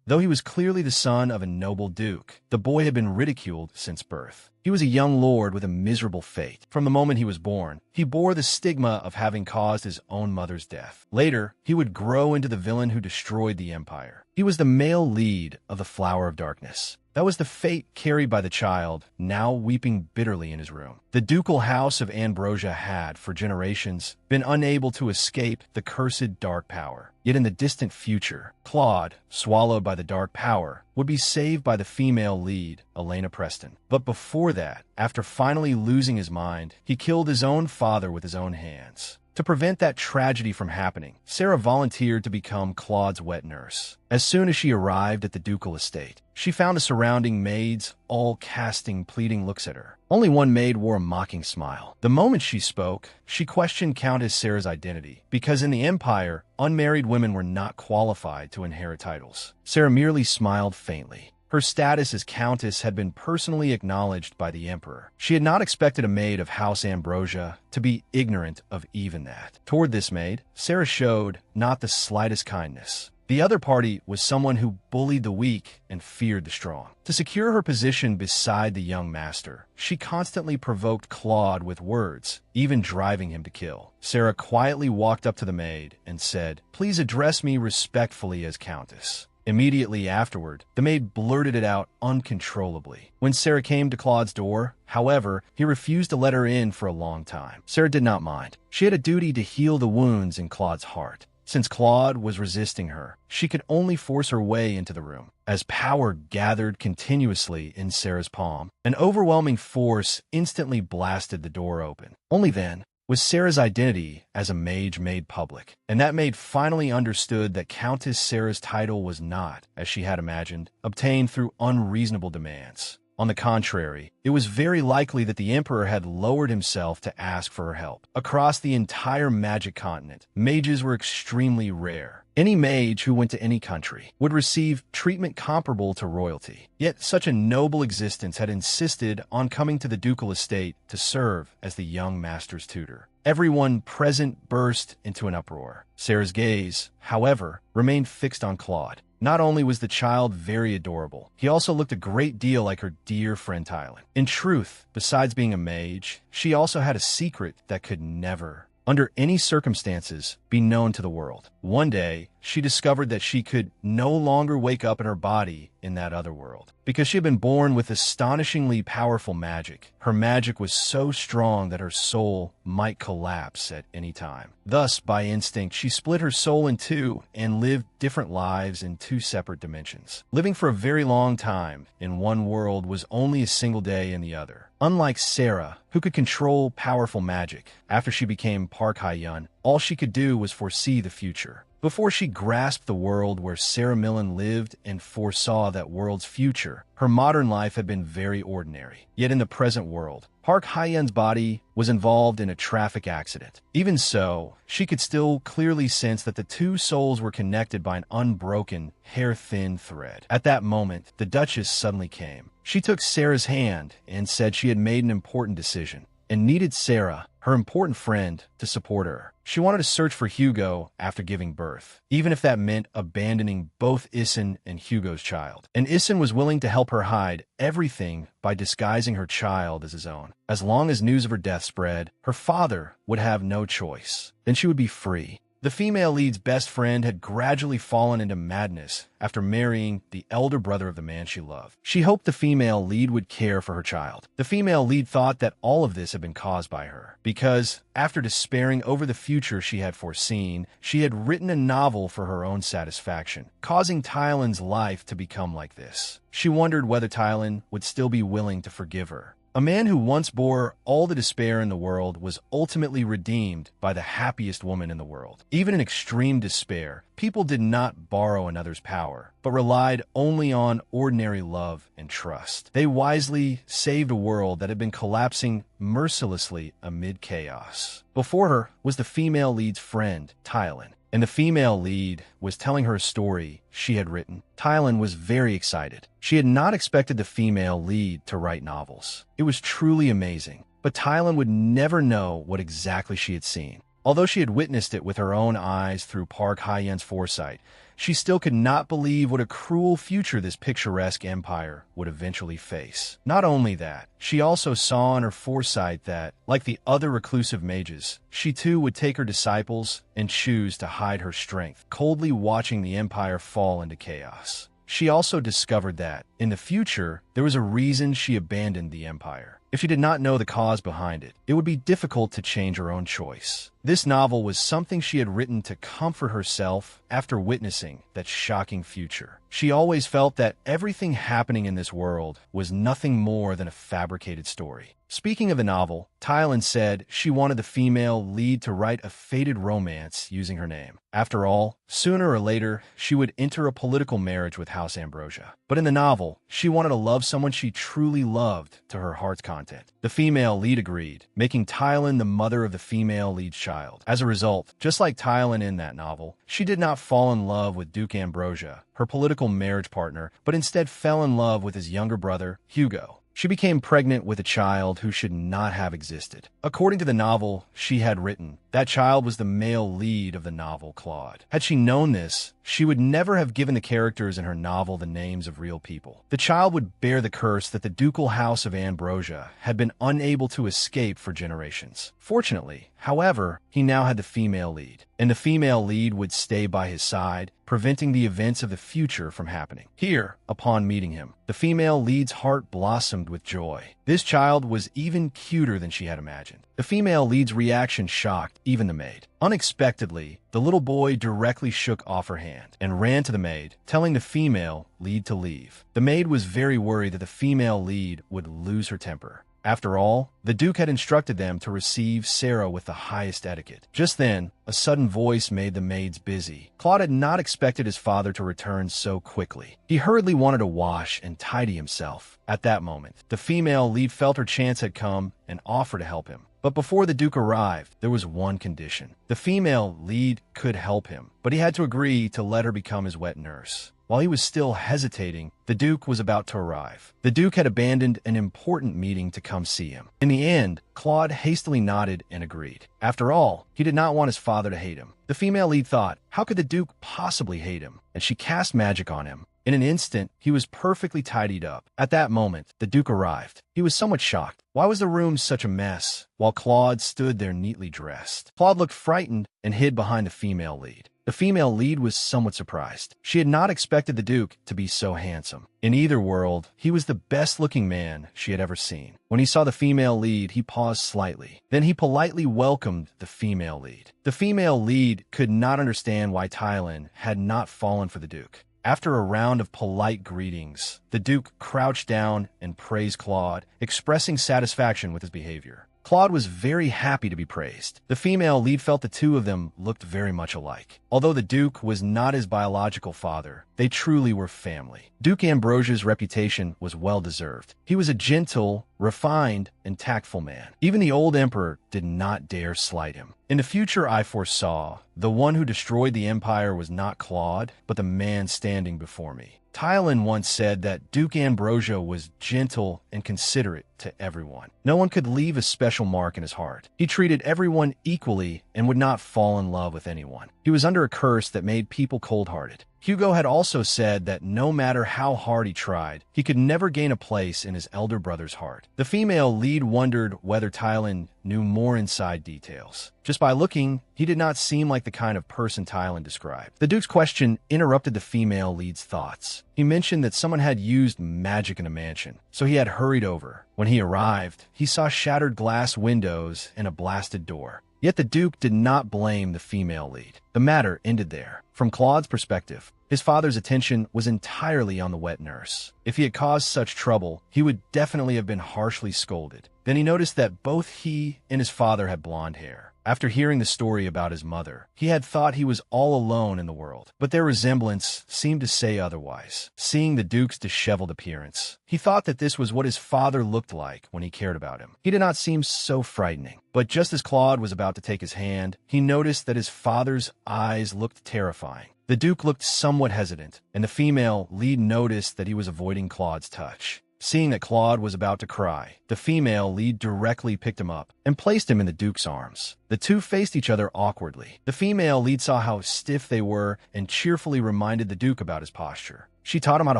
Though he was clearly the son of a noble duke, the boy had been ridiculed since birth. He was a young lord with a miserable fate. From the moment he was born, he bore the stigma of having caused his own mother's death. Later, he would grow into the villain who destroyed the empire. He was the male lead of the Flower of Darkness. That was the fate carried by the child, now weeping bitterly in his room. The ducal house of Ambrosia had, for generations, been unable to escape the cursed dark power. Yet in the distant future, Claude, swallowed by the dark power, would be saved by the female lead, Elena Preston. But before that, after finally losing his mind, he killed his own father with his own hands. To prevent that tragedy from happening, Sarah volunteered to become Claude's wet nurse. As soon as she arrived at the ducal estate, she found the surrounding maids all casting pleading looks at her. Only one maid wore a mocking smile. The moment she spoke, she questioned Countess Sarah's identity, because in the Empire, unmarried women were not qualified to inherit titles. Sarah merely smiled faintly. Her status as countess had been personally acknowledged by the emperor. She had not expected a maid of House Ambrosia to be ignorant of even that. Toward this maid, Sarah showed not the slightest kindness. The other party was someone who bullied the weak and feared the strong. To secure her position beside the young master, she constantly provoked Claude with words, even driving him to kill. Sarah quietly walked up to the maid and said, "Please address me respectfully as countess." Immediately afterward, the maid blurted it out uncontrollably. When Sarah came to Claude's door, however, he refused to let her in for a long time. Sarah did not mind. She had a duty to heal the wounds in Claude's heart. Since Claude was resisting her, she could only force her way into the room. As power gathered continuously in Sarah's palm, an overwhelming force instantly blasted the door open. Only then was Sarah's identity as a mage made public, and that maid finally understood that Countess Sarah's title was not, as she had imagined, obtained through unreasonable demands. On the contrary, it was very likely that the emperor had lowered himself to ask for her help. Across the entire magic continent, mages were extremely rare. Any mage who went to any country would receive treatment comparable to royalty. Yet such a noble existence had insisted on coming to the ducal estate to serve as the young master's tutor. Everyone present burst into an uproar. Sarah's gaze, however, remained fixed on Claude. Not only was the child very adorable, he also looked a great deal like her dear friend Tylen. In truth, besides being a mage, she also had a secret that could never, under any circumstances, be known to the world. One day, she discovered that she could no longer wake up in her body in that other world. Because she had been born with astonishingly powerful magic, her magic was so strong that her soul might collapse at any time. Thus, by instinct, she split her soul in two and lived different lives in two separate dimensions. Living for a very long time in one world was only a single day in the other. Unlike Sarah, who could control powerful magic, after she became Park Hyun, all she could do was foresee the future. Before she grasped the world where Sarah Millen lived and foresaw that world's future, her modern life had been very ordinary. Yet in the present world, Park Hyun's body was involved in a traffic accident. Even so, she could still clearly sense that the two souls were connected by an unbroken, hair-thin thread. At that moment, the Duchess suddenly came. She took Sarah's hand and said she had made an important decision and needed Sarah, her important friend, to support her. She wanted to search for Hugo after giving birth, even if that meant abandoning both Issen and Hugo's child. And Issen was willing to help her hide everything by disguising her child as his own. As long as news of her death spread, her father would have no choice. Then she would be free. The female lead's best friend had gradually fallen into madness after marrying the elder brother of the man she loved. She hoped the female lead would care for her child. The female lead thought that all of this had been caused by her, because after despairing over the future she had foreseen, she had written a novel for her own satisfaction, causing Tylen's life to become like this. She wondered whether Tylen would still be willing to forgive her. A man who once bore all the despair in the world was ultimately redeemed by the happiest woman in the world. Even in extreme despair, people did not borrow another's power, but relied only on ordinary love and trust. They wisely saved a world that had been collapsing mercilessly amid chaos. Before her was the female lead's friend, Tylen, and the female lead was telling her a story she had written. Tylen was very excited. She had not expected the female lead to write novels. It was truly amazing, but Tylen would never know what exactly she had seen. Although she had witnessed it with her own eyes through Park Hye-yen's foresight, she still could not believe what a cruel future this picturesque empire would eventually face. Not only that, she also saw in her foresight that, like the other reclusive mages, she too would take her disciples and choose to hide her strength, coldly watching the empire fall into chaos. She also discovered that, in the future, there was a reason she abandoned the empire. If she did not know the cause behind it, it would be difficult to change her own choice. This novel was something she had written to comfort herself after witnessing that shocking future. She always felt that everything happening in this world was nothing more than a fabricated story. Speaking of the novel, Thailand said she wanted the female lead to write a fated romance using her name. After all, sooner or later, she would enter a political marriage with House Ambrosia. But in the novel, she wanted to love someone she truly loved to her heart's content. The female lead agreed, making Thailand the mother of the female lead child. As a result, just like Thailand in that novel, she did not fall in love with Duke Ambrosia, her political marriage partner, but instead fell in love with his younger brother, Hugo. She became pregnant with a child who should not have existed. According to the novel she had written, that child was the male lead of the novel, Claude. Had she known this, she would never have given the characters in her novel the names of real people. The child would bear the curse that the ducal house of Ambrosia had been unable to escape for generations. Fortunately, however, he now had the female lead, and the female lead would stay by his side, preventing the events of the future from happening. Here, upon meeting him, the female lead's heart blossomed with joy. This child was even cuter than she had imagined. The female lead's reaction shocked even the maid. Unexpectedly, the little boy directly shook off her hand and ran to the maid, telling the female lead to leave. The maid was very worried that the female lead would lose her temper. After all, the Duke had instructed them to receive Sarah with the highest etiquette. Just then, a sudden voice made the maids busy. Claude had not expected his father to return so quickly. He hurriedly wanted to wash and tidy himself. At that moment, the female lead felt her chance had come and offered to help him. But before the Duke arrived, there was one condition. The female lead could help him, but he had to agree to let her become his wet nurse. While he was still hesitating, the Duke was about to arrive. The Duke had abandoned an important meeting to come see him. In the end, Claude hastily nodded and agreed. After all, he did not want his father to hate him. The female lead thought, how could the Duke possibly hate him? And she cast magic on him. In an instant, he was perfectly tidied up. At that moment, the Duke arrived. He was somewhat shocked. Why was the room such a mess, while Claude stood there neatly dressed? Claude looked frightened and hid behind the female lead. The female lead was somewhat surprised. She had not expected the Duke to be so handsome. In either world, he was the best-looking man she had ever seen. When he saw the female lead, he paused slightly. Then he politely welcomed the female lead. The female lead could not understand why Thailand had not fallen for the Duke. After a round of polite greetings, the Duke crouched down and praised Claude, expressing satisfaction with his behavior. Claude was very happy to be praised. The female lead felt the two of them looked very much alike. Although the Duke was not his biological father, they truly were family. Duke Ambrosia's reputation was well-deserved. He was a gentle, refined, and tactful man. Even the old emperor did not dare slight him. In the future I foresaw, the one who destroyed the empire was not Claude, but the man standing before me. Thailand once said that Duke Ambrosia was gentle and considerate to everyone. No one could leave a special mark in his heart. He treated everyone equally and would not fall in love with anyone. He was under a curse that made people cold-hearted. Hugo had also said that no matter how hard he tried, he could never gain a place in his elder brother's heart. The female lead wondered whether Thailand knew more inside details. Just by looking, he did not seem like the kind of person Thailand described. The Duke's question interrupted the female lead's thoughts. He mentioned that someone had used magic in a mansion, so he had hurried over. When he arrived, he saw shattered glass windows and a blasted door. Yet the Duke did not blame the female lead. The matter ended there. From Claude's perspective, his father's attention was entirely on the wet nurse. If he had caused such trouble, he would definitely have been harshly scolded. Then he noticed that both he and his father had blonde hair. After hearing the story about his mother, he had thought he was all alone in the world, but their resemblance seemed to say otherwise. Seeing the Duke's disheveled appearance, he thought that this was what his father looked like when he cared about him. He did not seem so frightening, but just as Claude was about to take his hand, he noticed that his father's eyes looked terrifying. The Duke looked somewhat hesitant, and the female lead noticed that he was avoiding Claude's touch. Seeing that Claude was about to cry, the female lead directly picked him up and placed him in the Duke's arms. The two faced each other awkwardly. The female lead saw how stiff they were and cheerfully reminded the Duke about his posture. She taught him how to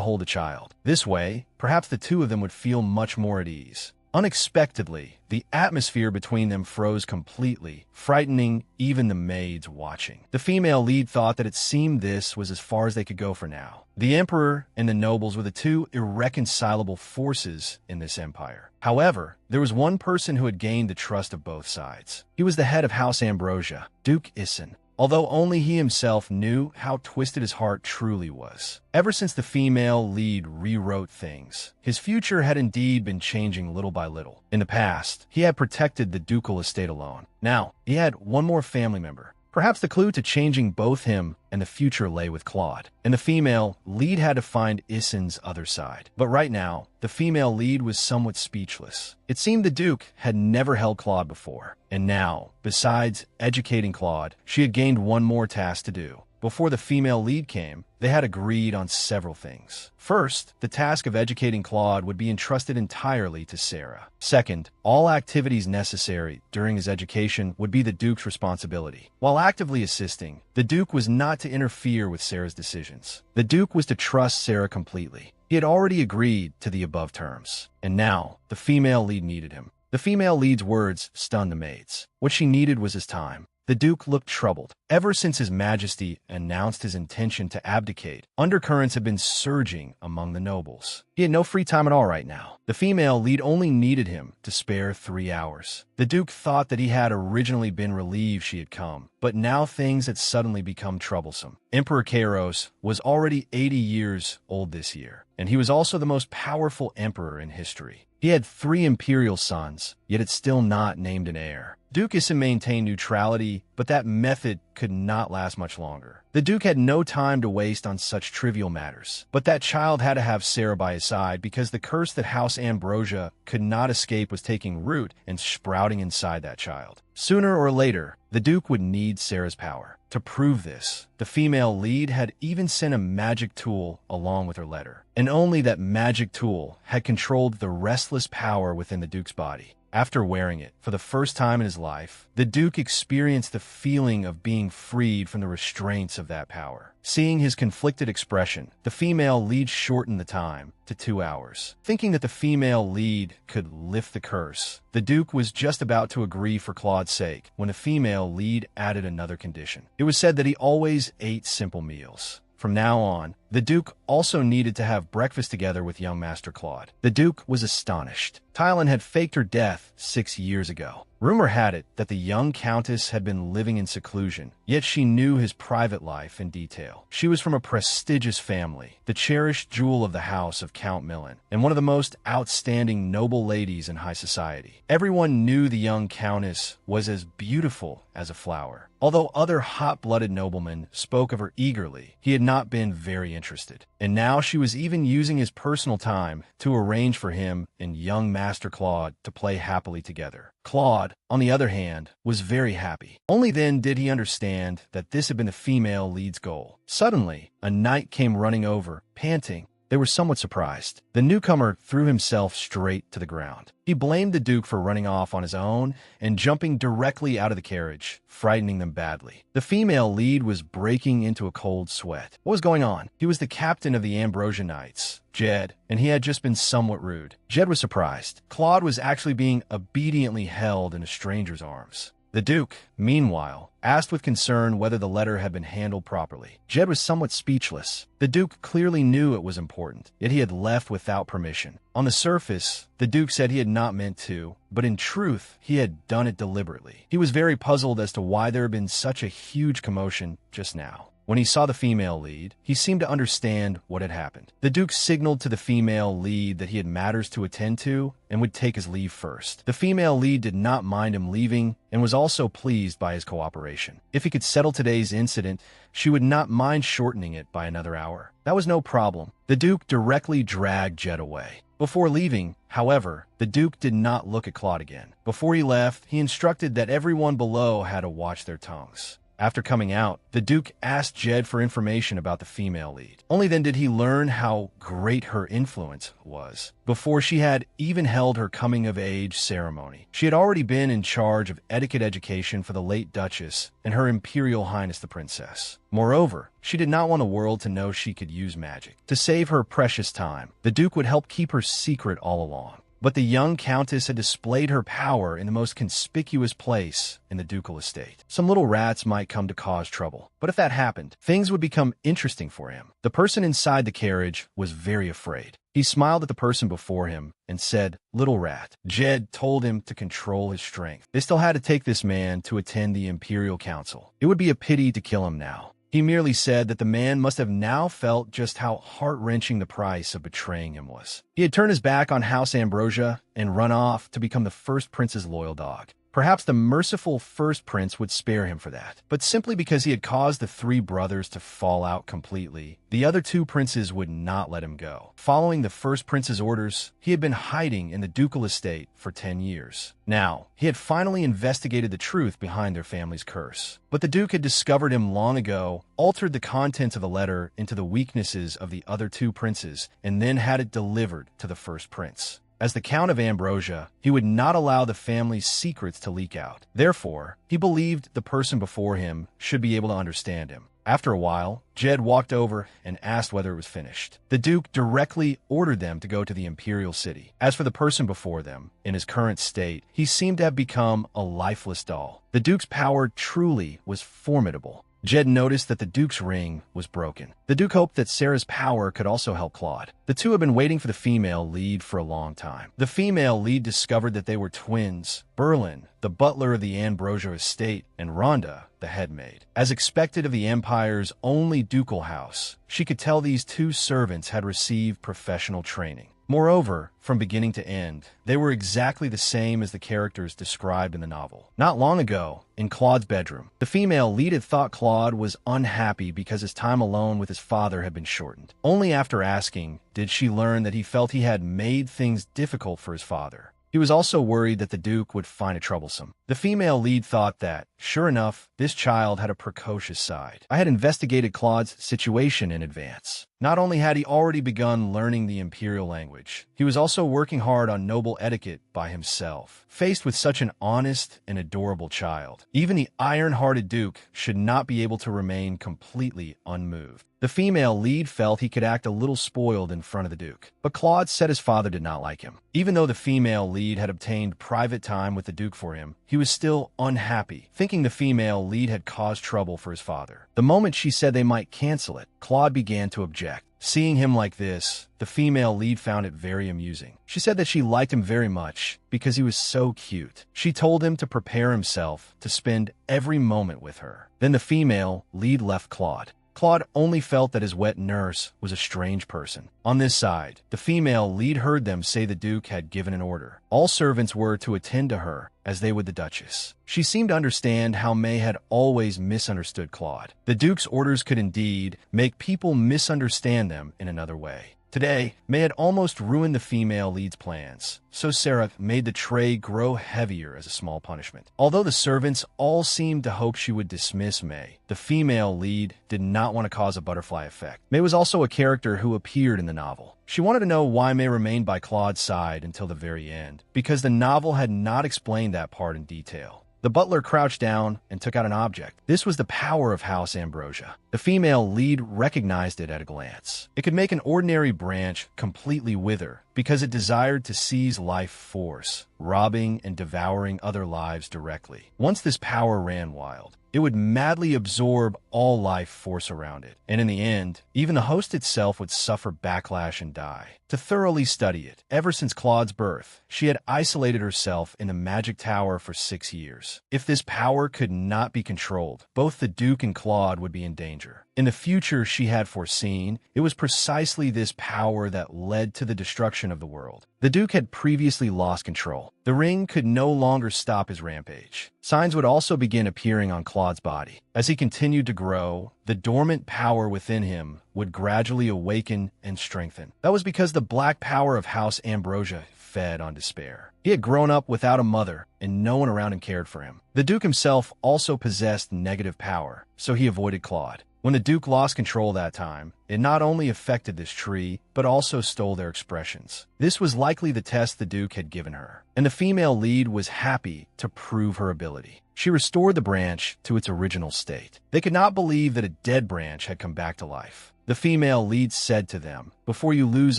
hold a child. This way, perhaps the two of them would feel much more at ease. Unexpectedly, the atmosphere between them froze completely, frightening even the maids watching. The female lead thought that it seemed this was as far as they could go for now. The emperor and the nobles were the two irreconcilable forces in this empire. However, there was one person who had gained the trust of both sides. He was the head of House Ambrosia, Duke Isin. Although only he himself knew how twisted his heart truly was. Ever since the female lead rewrote things, his future had indeed been changing little by little. In the past, he had protected the ducal estate alone. Now, he had one more family member. Perhaps the clue to changing both him and the future lay with Claude. And the female lead had to find Isin's other side. But right now, the female lead was somewhat speechless. It seemed the Duke had never held Claude before. And now, besides educating Claude, she had gained one more task to do. Before the female lead came, they had agreed on several things. First, the task of educating Claude would be entrusted entirely to Sarah. Second, all activities necessary during his education would be the Duke's responsibility. While actively assisting, the Duke was not to interfere with Sarah's decisions. The Duke was to trust Sarah completely. He had already agreed to the above terms. And now, the female lead needed him. The female lead's words stunned the maids. What she needed was his time. The Duke looked troubled. Ever since His Majesty announced his intention to abdicate, undercurrents had been surging among the nobles. He had no free time at all right now. The female lead only needed him to spare 3 hours. The Duke thought that he had originally been relieved she had come, but now things had suddenly become troublesome. Emperor Kairos was already 80 years old this year, and he was also the most powerful emperor in history. He had 3 imperial sons, yet had still not named an heir. Duke Isin maintained neutrality, but that method could not last much longer. The Duke had no time to waste on such trivial matters, but that child had to have Sarah by his side because the curse that House Ambrosia could not escape was taking root and sprouting inside that child. Sooner or later, the Duke would need Sarah's power. To prove this, the female lead had even sent a magic tool along with her letter, and only that magic tool had controlled the restless power within the Duke's body. After wearing it for the first time in his life, the Duke experienced the feeling of being freed from the restraints of that power. Seeing his conflicted expression, the female lead shortened the time to 2 hours. Thinking that the female lead could lift the curse, the Duke was just about to agree for Claude's sake when the female lead added another condition. It was said that he always ate simple meals. From now on, the Duke also needed to have breakfast together with young Master Claude. The Duke was astonished. Tylan had faked her death 6 years ago. Rumor had it that the young Countess had been living in seclusion, yet she knew his private life in detail. She was from a prestigious family, the cherished jewel of the house of Count Millen, and one of the most outstanding noble ladies in high society. Everyone knew the young Countess was as beautiful as a flower. Although other hot-blooded noblemen spoke of her eagerly, he had not been very interested. And now she was even using his personal time to arrange for him and young Master Claude to play happily together. Claude, on the other hand, was very happy. Only then did he understand that this had been the female lead's goal. Suddenly, a knight came running over, panting. They were somewhat surprised. The newcomer threw himself straight to the ground. He blamed the Duke for running off on his own and jumping directly out of the carriage, frightening them badly. The female lead was breaking into a cold sweat. What was going on? He was the captain of the Ambrosia Knights, Jed, and he had just been somewhat rude. Jed was surprised. Claude was actually being obediently held in a stranger's arms. The Duke, meanwhile, asked with concern whether the letter had been handled properly. Jed was somewhat speechless. The Duke clearly knew it was important, yet he had left without permission. On the surface, the Duke said he had not meant to, but in truth, he had done it deliberately. He was very puzzled as to why there had been such a huge commotion just now. When he saw the female lead, he seemed to understand what had happened. The Duke signaled to the female lead that he had matters to attend to and would take his leave first. The female lead did not mind him leaving and was also pleased by his cooperation. If he could settle today's incident, she would not mind shortening it by another hour. That was no problem. The Duke directly dragged Jed away. Before leaving, however, the Duke did not look at Claude again. Before he left, he instructed that everyone below had to watch their tongues. After coming out, the Duke asked Jed for information about the female lead. Only then did he learn how great her influence was. Before she had even held her coming-of-age ceremony, she had already been in charge of etiquette education for the late Duchess and Her Imperial Highness the Princess. Moreover, she did not want the world to know she could use magic. To save her precious time, the Duke would help keep her secret all along. But the young Countess had displayed her power in the most conspicuous place in the ducal estate. Some little rats might come to cause trouble, but if that happened, things would become interesting for him. The person inside the carriage was very afraid. He smiled at the person before him and said, "Little rat." Jed told him to control his strength. They still had to take this man to attend the Imperial Council. It would be a pity to kill him now. He merely said that the man must have now felt just how heart-wrenching the price of betraying him was. He had turned his back on House Ambrosia and run off to become the first prince's loyal dog. Perhaps the merciful first prince would spare him for that. But simply because he had caused the three brothers to fall out completely, the other two princes would not let him go. Following the first prince's orders, he had been hiding in the ducal estate for 10 years. Now, he had finally investigated the truth behind their family's curse. But the Duke had discovered him long ago, altered the contents of the letter into the weaknesses of the other two princes, and then had it delivered to the first prince. As the Count of Ambrosia, he would not allow the family's secrets to leak out. Therefore, he believed the person before him should be able to understand him. After a while, Jed walked over and asked whether it was finished. The Duke directly ordered them to go to the Imperial City. As for the person before them, in his current state, he seemed to have become a lifeless doll. The Duke's power truly was formidable. Jed noticed that the Duke's ring was broken. The Duke hoped that Sarah's power could also help Claude. The two had been waiting for the female lead for a long time. The female lead discovered that they were twins: Berlin, the butler of the Ambrosia estate, and Rhonda, the headmaid. As expected of the Empire's only ducal house, she could tell these two servants had received professional training. Moreover, from beginning to end, they were exactly the same as the characters described in the novel. Not long ago, in Claude's bedroom, the female lead had thought Claude was unhappy because his time alone with his father had been shortened. Only after asking did she learn that he felt he had made things difficult for his father. He was also worried that the Duke would find it troublesome. The female lead thought that, sure enough, this child had a precocious side. I had investigated Claude's situation in advance. Not only had he already begun learning the Imperial language, he was also working hard on noble etiquette by himself. Faced with such an honest and adorable child, even the iron-hearted Duke should not be able to remain completely unmoved. The female lead felt he could act a little spoiled in front of the Duke, but Claude said his father did not like him. Even though the female lead had obtained private time with the Duke for him, he was still unhappy, thinking the female lead had caused trouble for his father. The moment she said they might cancel it, Claude began to object. Seeing him like this, the female lead found it very amusing. She said that she liked him very much because he was so cute. She told him to prepare himself to spend every moment with her. Then the female lead left Claude. Claude only felt that his wet nurse was a strange person. On this side, the female lead heard them say the Duke had given an order. All servants were to attend to her as they would the Duchess. She seemed to understand how May had always misunderstood Claude. The Duke's orders could indeed make people misunderstand them in another way. Today, May had almost ruined the female lead's plans, so Sarah made the tray grow heavier as a small punishment. Although the servants all seemed to hope she would dismiss May, the female lead did not want to cause a butterfly effect. May was also a character who appeared in the novel. She wanted to know why May remained by Claude's side until the very end, because the novel had not explained that part in detail. The butler crouched down and took out an object. This was the power of House Ambrosia. The female lead recognized it at a glance. It could make an ordinary branch completely wither because it desired to seize life force, robbing and devouring other lives directly. Once this power ran wild, it would madly absorb all life force around it, and in the end, even the host itself would suffer backlash and die. To thoroughly study it, ever since Claude's birth, she had isolated herself in the magic tower for 6 years. If this power could not be controlled, both the Duke and Claude would be in danger. In the future she had foreseen, it was precisely this power that led to the destruction of the world. The Duke had previously lost control. The ring could no longer stop his rampage. Signs would also begin appearing on Claude's body. As he continued to grow, the dormant power within him would gradually awaken and strengthen. That was because the black power of House Ambrosia fed on despair. He had grown up without a mother, and no one around him cared for him. The Duke himself also possessed negative power, so he avoided Claude. When the Duke lost control that time, it not only affected this tree, but also stole their expressions. This was likely the test the Duke had given her, and the female lead was happy to prove her ability. She restored the branch to its original state. They could not believe that a dead branch had come back to life. The female lead said to them, "Before you lose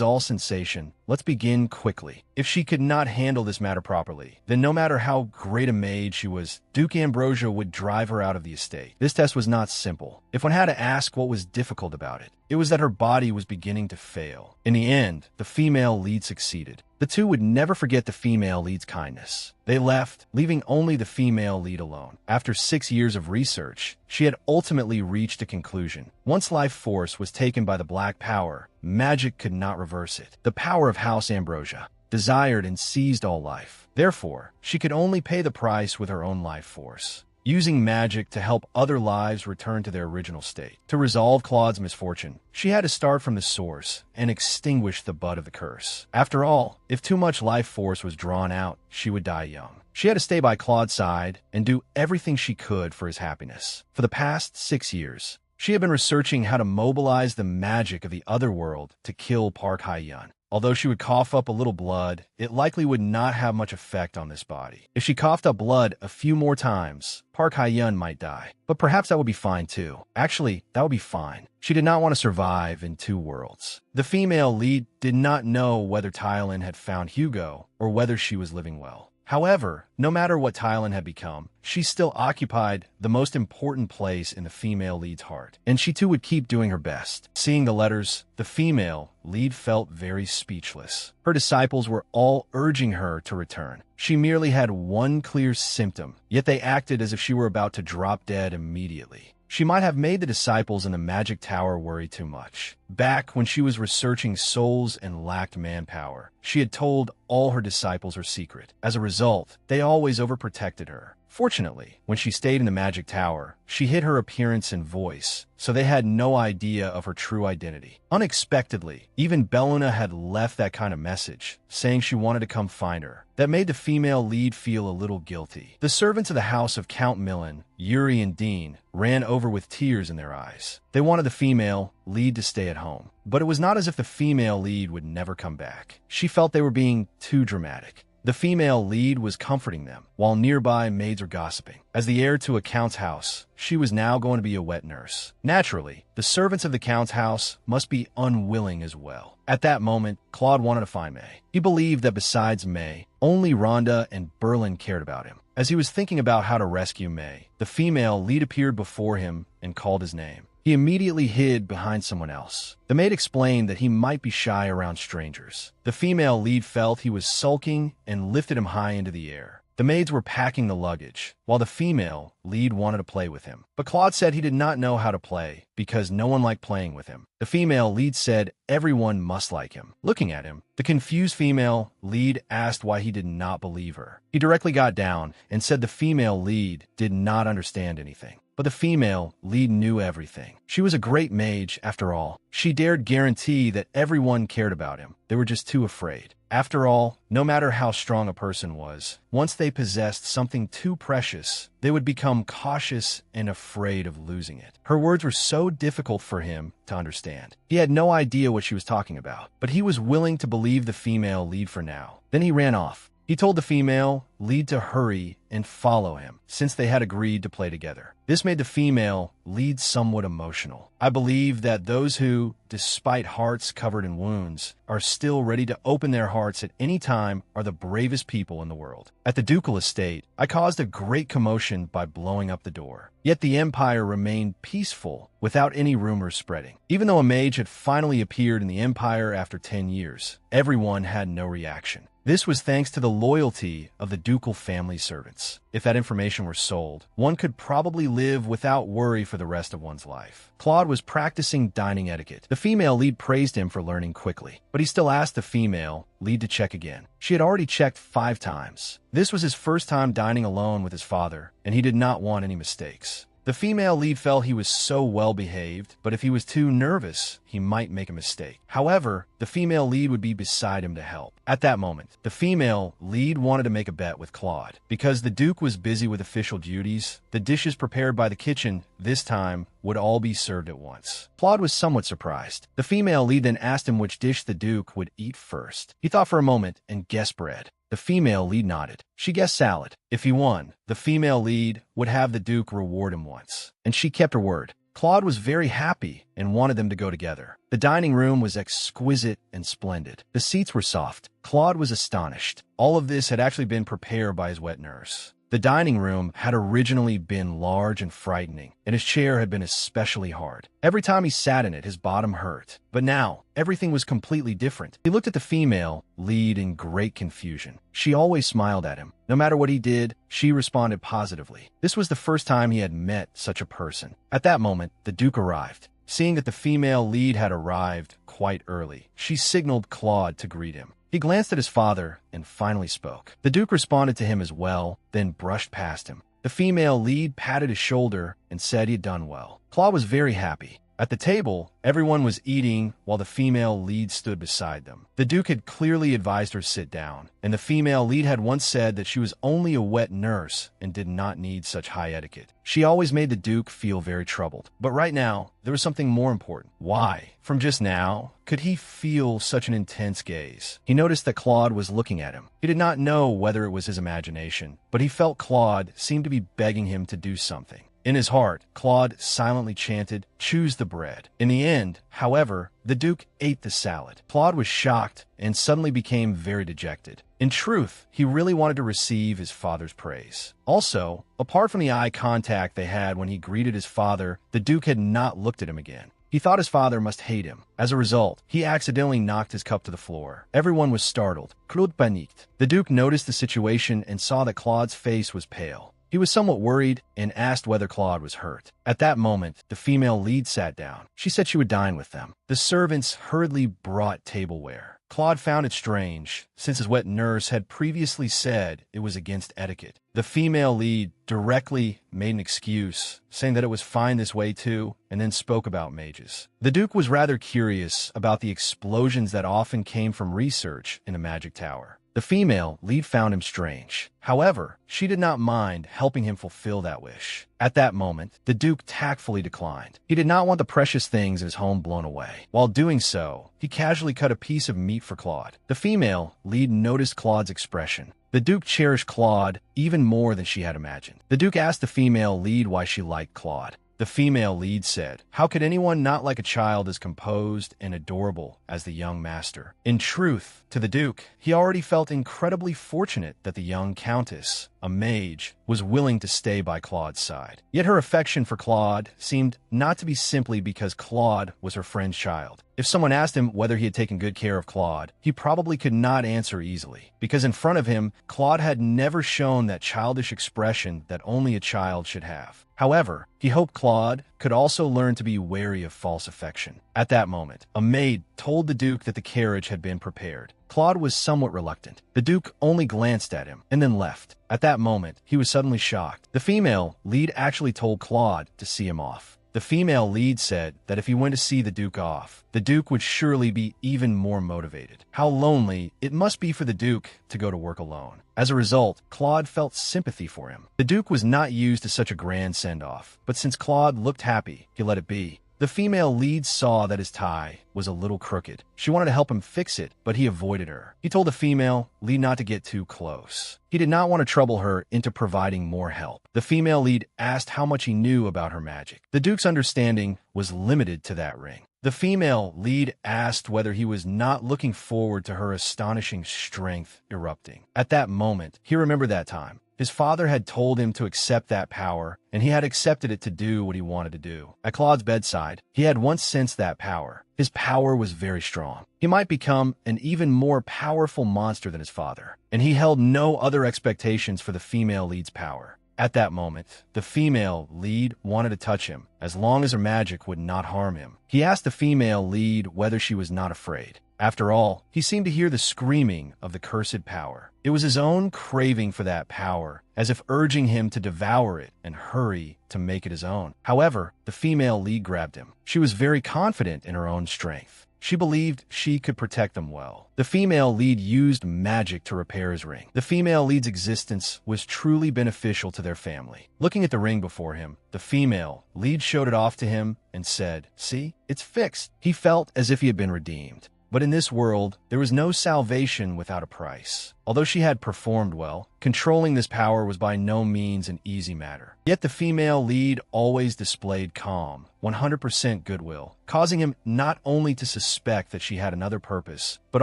all sensation, let's begin quickly." If she could not handle this matter properly, then no matter how great a maid she was, Duke Ambrosia would drive her out of the estate. This test was not simple. If one had to ask what was difficult about it, it was that her body was beginning to fail. In the end, the female lead succeeded. The two would never forget the female lead's kindness. They left, leaving only the female lead alone. After 6 years of research, she had ultimately reached a conclusion. Once life force was taken by the Black Power, magic could not reverse it. The power of House Ambrosia desired and seized all life. Therefore, she could only pay the price with her own life force, using magic to help other lives return to their original state. To resolve Claude's misfortune, she had to start from the source and extinguish the bud of the curse. After all, if too much life force was drawn out, she would die young. She had to stay by Claude's side and do everything she could for his happiness. For the past 6 years, she had been researching how to mobilize the magic of the other world to kill Park Hae-yun. Although she would cough up a little blood, it likely would not have much effect on this body. If she coughed up blood a few more times, Park Hae-yun might die. But perhaps that would be fine too. Actually, that would be fine. She did not want to survive in two worlds. The female lead did not know whether Thailand had found Hugo or whether she was living well. However, no matter what Thailand had become, she still occupied the most important place in the female lead's heart, and she too would keep doing her best. Seeing the letters, the female lead felt very speechless. Her disciples were all urging her to return. She merely had one clear symptom, yet they acted as if she were about to drop dead immediately. She might have made the disciples in the magic tower worry too much. Back when she was researching souls and lacked manpower, she had told all her disciples her secret. As a result, they always overprotected her. Fortunately, when she stayed in the magic tower, she hid her appearance and voice, so they had no idea of her true identity. Unexpectedly, even Belluna had left that kind of message, saying she wanted to come find her. That made the female lead feel a little guilty. The servants of the house of Count Millen, Yuri and Dean, ran over with tears in their eyes. They wanted the female lead to stay at home, but it was not as if the female lead would never come back. She felt they were being too dramatic. The female lead was comforting them, while nearby maids were gossiping. As the heir to a count's house, she was now going to be a wet nurse. Naturally, the servants of the count's house must be unwilling as well. At that moment, Claude wanted to find May. He believed that besides May, only Rhonda and Berlin cared about him. As he was thinking about how to rescue May, the female lead appeared before him and called his name. He immediately hid behind someone else. The maid explained that he might be shy around strangers. The female lead felt he was sulking and lifted him high into the air. The maids were packing the luggage, while the female lead wanted to play with him. But Claude said he did not know how to play, because no one liked playing with him. The female lead said everyone must like him. Looking at him, the confused female lead asked why he did not believe her. He directly got down and said the female lead did not understand anything. But the female lead knew everything. She was a great mage, after all. She dared guarantee that everyone cared about him. They were just too afraid. After all, no matter how strong a person was, once they possessed something too precious, they would become cautious and afraid of losing it. Her words were so difficult for him to understand. He had no idea what she was talking about, but he was willing to believe the female lead for now. Then he ran off. He told the female lead to hurry and follow him, since they had agreed to play together. This made the female lead somewhat emotional. I believe that those who, despite hearts covered in wounds, are still ready to open their hearts at any time are the bravest people in the world. At the ducal estate, I caused a great commotion by blowing up the door. Yet the empire remained peaceful without any rumors spreading. Even though a mage had finally appeared in the empire after 10 years, everyone had no reaction. This was thanks to the loyalty of the ducal family servants. If that information were sold, one could probably live without worry for the rest of one's life. Claude was practicing dining etiquette. The female lead praised him for learning quickly, but he still asked the female lead to check again. She had already checked 5 times. This was his first time dining alone with his father, and he did not want any mistakes. The The female lead felt he was so well behaved, but if he was too nervous, he might make a mistake. However, the female lead would be beside him to help. At that moment, the female lead wanted to make a bet with Claude. Because the Duke was busy with official duties, the dishes prepared by the kitchen this time would all be served at once. Claude was somewhat surprised. The female lead then asked him which dish the Duke would eat first. He thought for a moment and guessed bread. The female lead nodded. She guessed salad. If he won, the female lead would have the Duke reward him once. And she kept her word. Claude was very happy and wanted them to go together. The dining room was exquisite and splendid. The seats were soft. Claude was astonished. All of this had actually been prepared by his wet nurse. The dining room had originally been large and frightening, and his chair had been especially hard. Every time he sat in it, his bottom hurt. But now, everything was completely different. He looked at the female lead in great confusion. She always smiled at him. No matter what he did, she responded positively. This was the first time he had met such a person. At that moment, the Duke arrived. Seeing that the female lead had arrived quite early, she signaled Claude to greet him. He glanced at his father and finally spoke. The Duke responded to him as well, then brushed past him. The female lead patted his shoulder and said he had done well. Claude was very happy. At the table, everyone was eating while the female lead stood beside them. The Duke had clearly advised her to sit down, and the female lead had once said that she was only a wet nurse and did not need such high etiquette. She always made the Duke feel very troubled. But right now, there was something more important. Why? From just now, could he feel such an intense gaze? He noticed that Claude was looking at him. He did not know whether it was his imagination, but he felt Claude seemed to be begging him to do something. In his heart, Claude silently chanted, "Choose the bread." In the end, however, the Duke ate the salad. Claude was shocked and suddenly became very dejected. In truth, he really wanted to receive his father's praise. Also, apart from the eye contact they had when he greeted his father, the Duke had not looked at him again. He thought his father must hate him. As a result, he accidentally knocked his cup to the floor. Everyone was startled. Claude paniqued. The Duke noticed the situation and saw that Claude's face was pale. He was somewhat worried and asked whether Claude was hurt. At that moment, the female lead sat down. She said she would dine with them. The servants hurriedly brought tableware. Claude found it strange, since his wet nurse had previously said it was against etiquette. The female lead directly made an excuse, saying that it was fine this way too, and then spoke about mages. The Duke was rather curious about the explosions that often came from research in the magic tower. The female lead found him strange. However, she did not mind helping him fulfill that wish. At that moment, the Duke tactfully declined. He did not want the precious things in his home blown away. While doing so, he casually cut a piece of meat for Claude. The female lead noticed Claude's expression. The Duke cherished Claude even more than she had imagined. The Duke asked the female lead why she liked Claude. The female lead said, "How could anyone not like a child as composed and adorable as the young master?" In truth, to the Duke, he already felt incredibly fortunate that the young countess, a mage, was willing to stay by Claude's side. Yet her affection for Claude seemed not to be simply because Claude was her friend's child. If someone asked him whether he had taken good care of Claude, he probably could not answer easily, because in front of him, Claude had never shown that childish expression that only a child should have. However, he hoped Claude could also learn to be wary of false affection. At that moment, a maid told the Duke that the carriage had been prepared. Claude was somewhat reluctant. The Duke only glanced at him and then left. At that moment, he was suddenly shocked. The female lead actually told Claude to see him off. The female lead said that if he went to see the Duke off, the Duke would surely be even more motivated. How lonely it must be for the Duke to go to work alone. As a result, Claude felt sympathy for him. The Duke was not used to such a grand send-off, but since Claude looked happy, he let it be. The female lead saw that his tie was a little crooked. She wanted to help him fix it, but he avoided her. He told the female lead not to get too close. He did not want to trouble her into providing more help. The female lead asked how much he knew about her magic. The Duke's understanding was limited to that ring. The female lead asked whether he was not looking forward to her astonishing strength erupting. At that moment, he remembered that time. His father had told him to accept that power, and he had accepted it to do what he wanted to do. At Claude's bedside, he had once sensed that power. His power was very strong. He might become an even more powerful monster than his father, and he held no other expectations for the female lead's power. At that moment, the female lead wanted to touch him, as long as her magic would not harm him. He asked the female lead whether she was not afraid. After all, he seemed to hear the screaming of the cursed power. It was his own craving for that power, as if urging him to devour it and hurry to make it his own. However, the female lead grabbed him. She was very confident in her own strength. She believed she could protect them well. The female lead used magic to repair his ring. The female lead's existence was truly beneficial to their family. Looking at the ring before him, the female lead showed it off to him and said, "See, it's fixed." He felt as if he had been redeemed. But in this world, there was no salvation without a price. Although she had performed well, controlling this power was by no means an easy matter. Yet the female lead always displayed calm, 100% goodwill, causing him not only to suspect that she had another purpose, but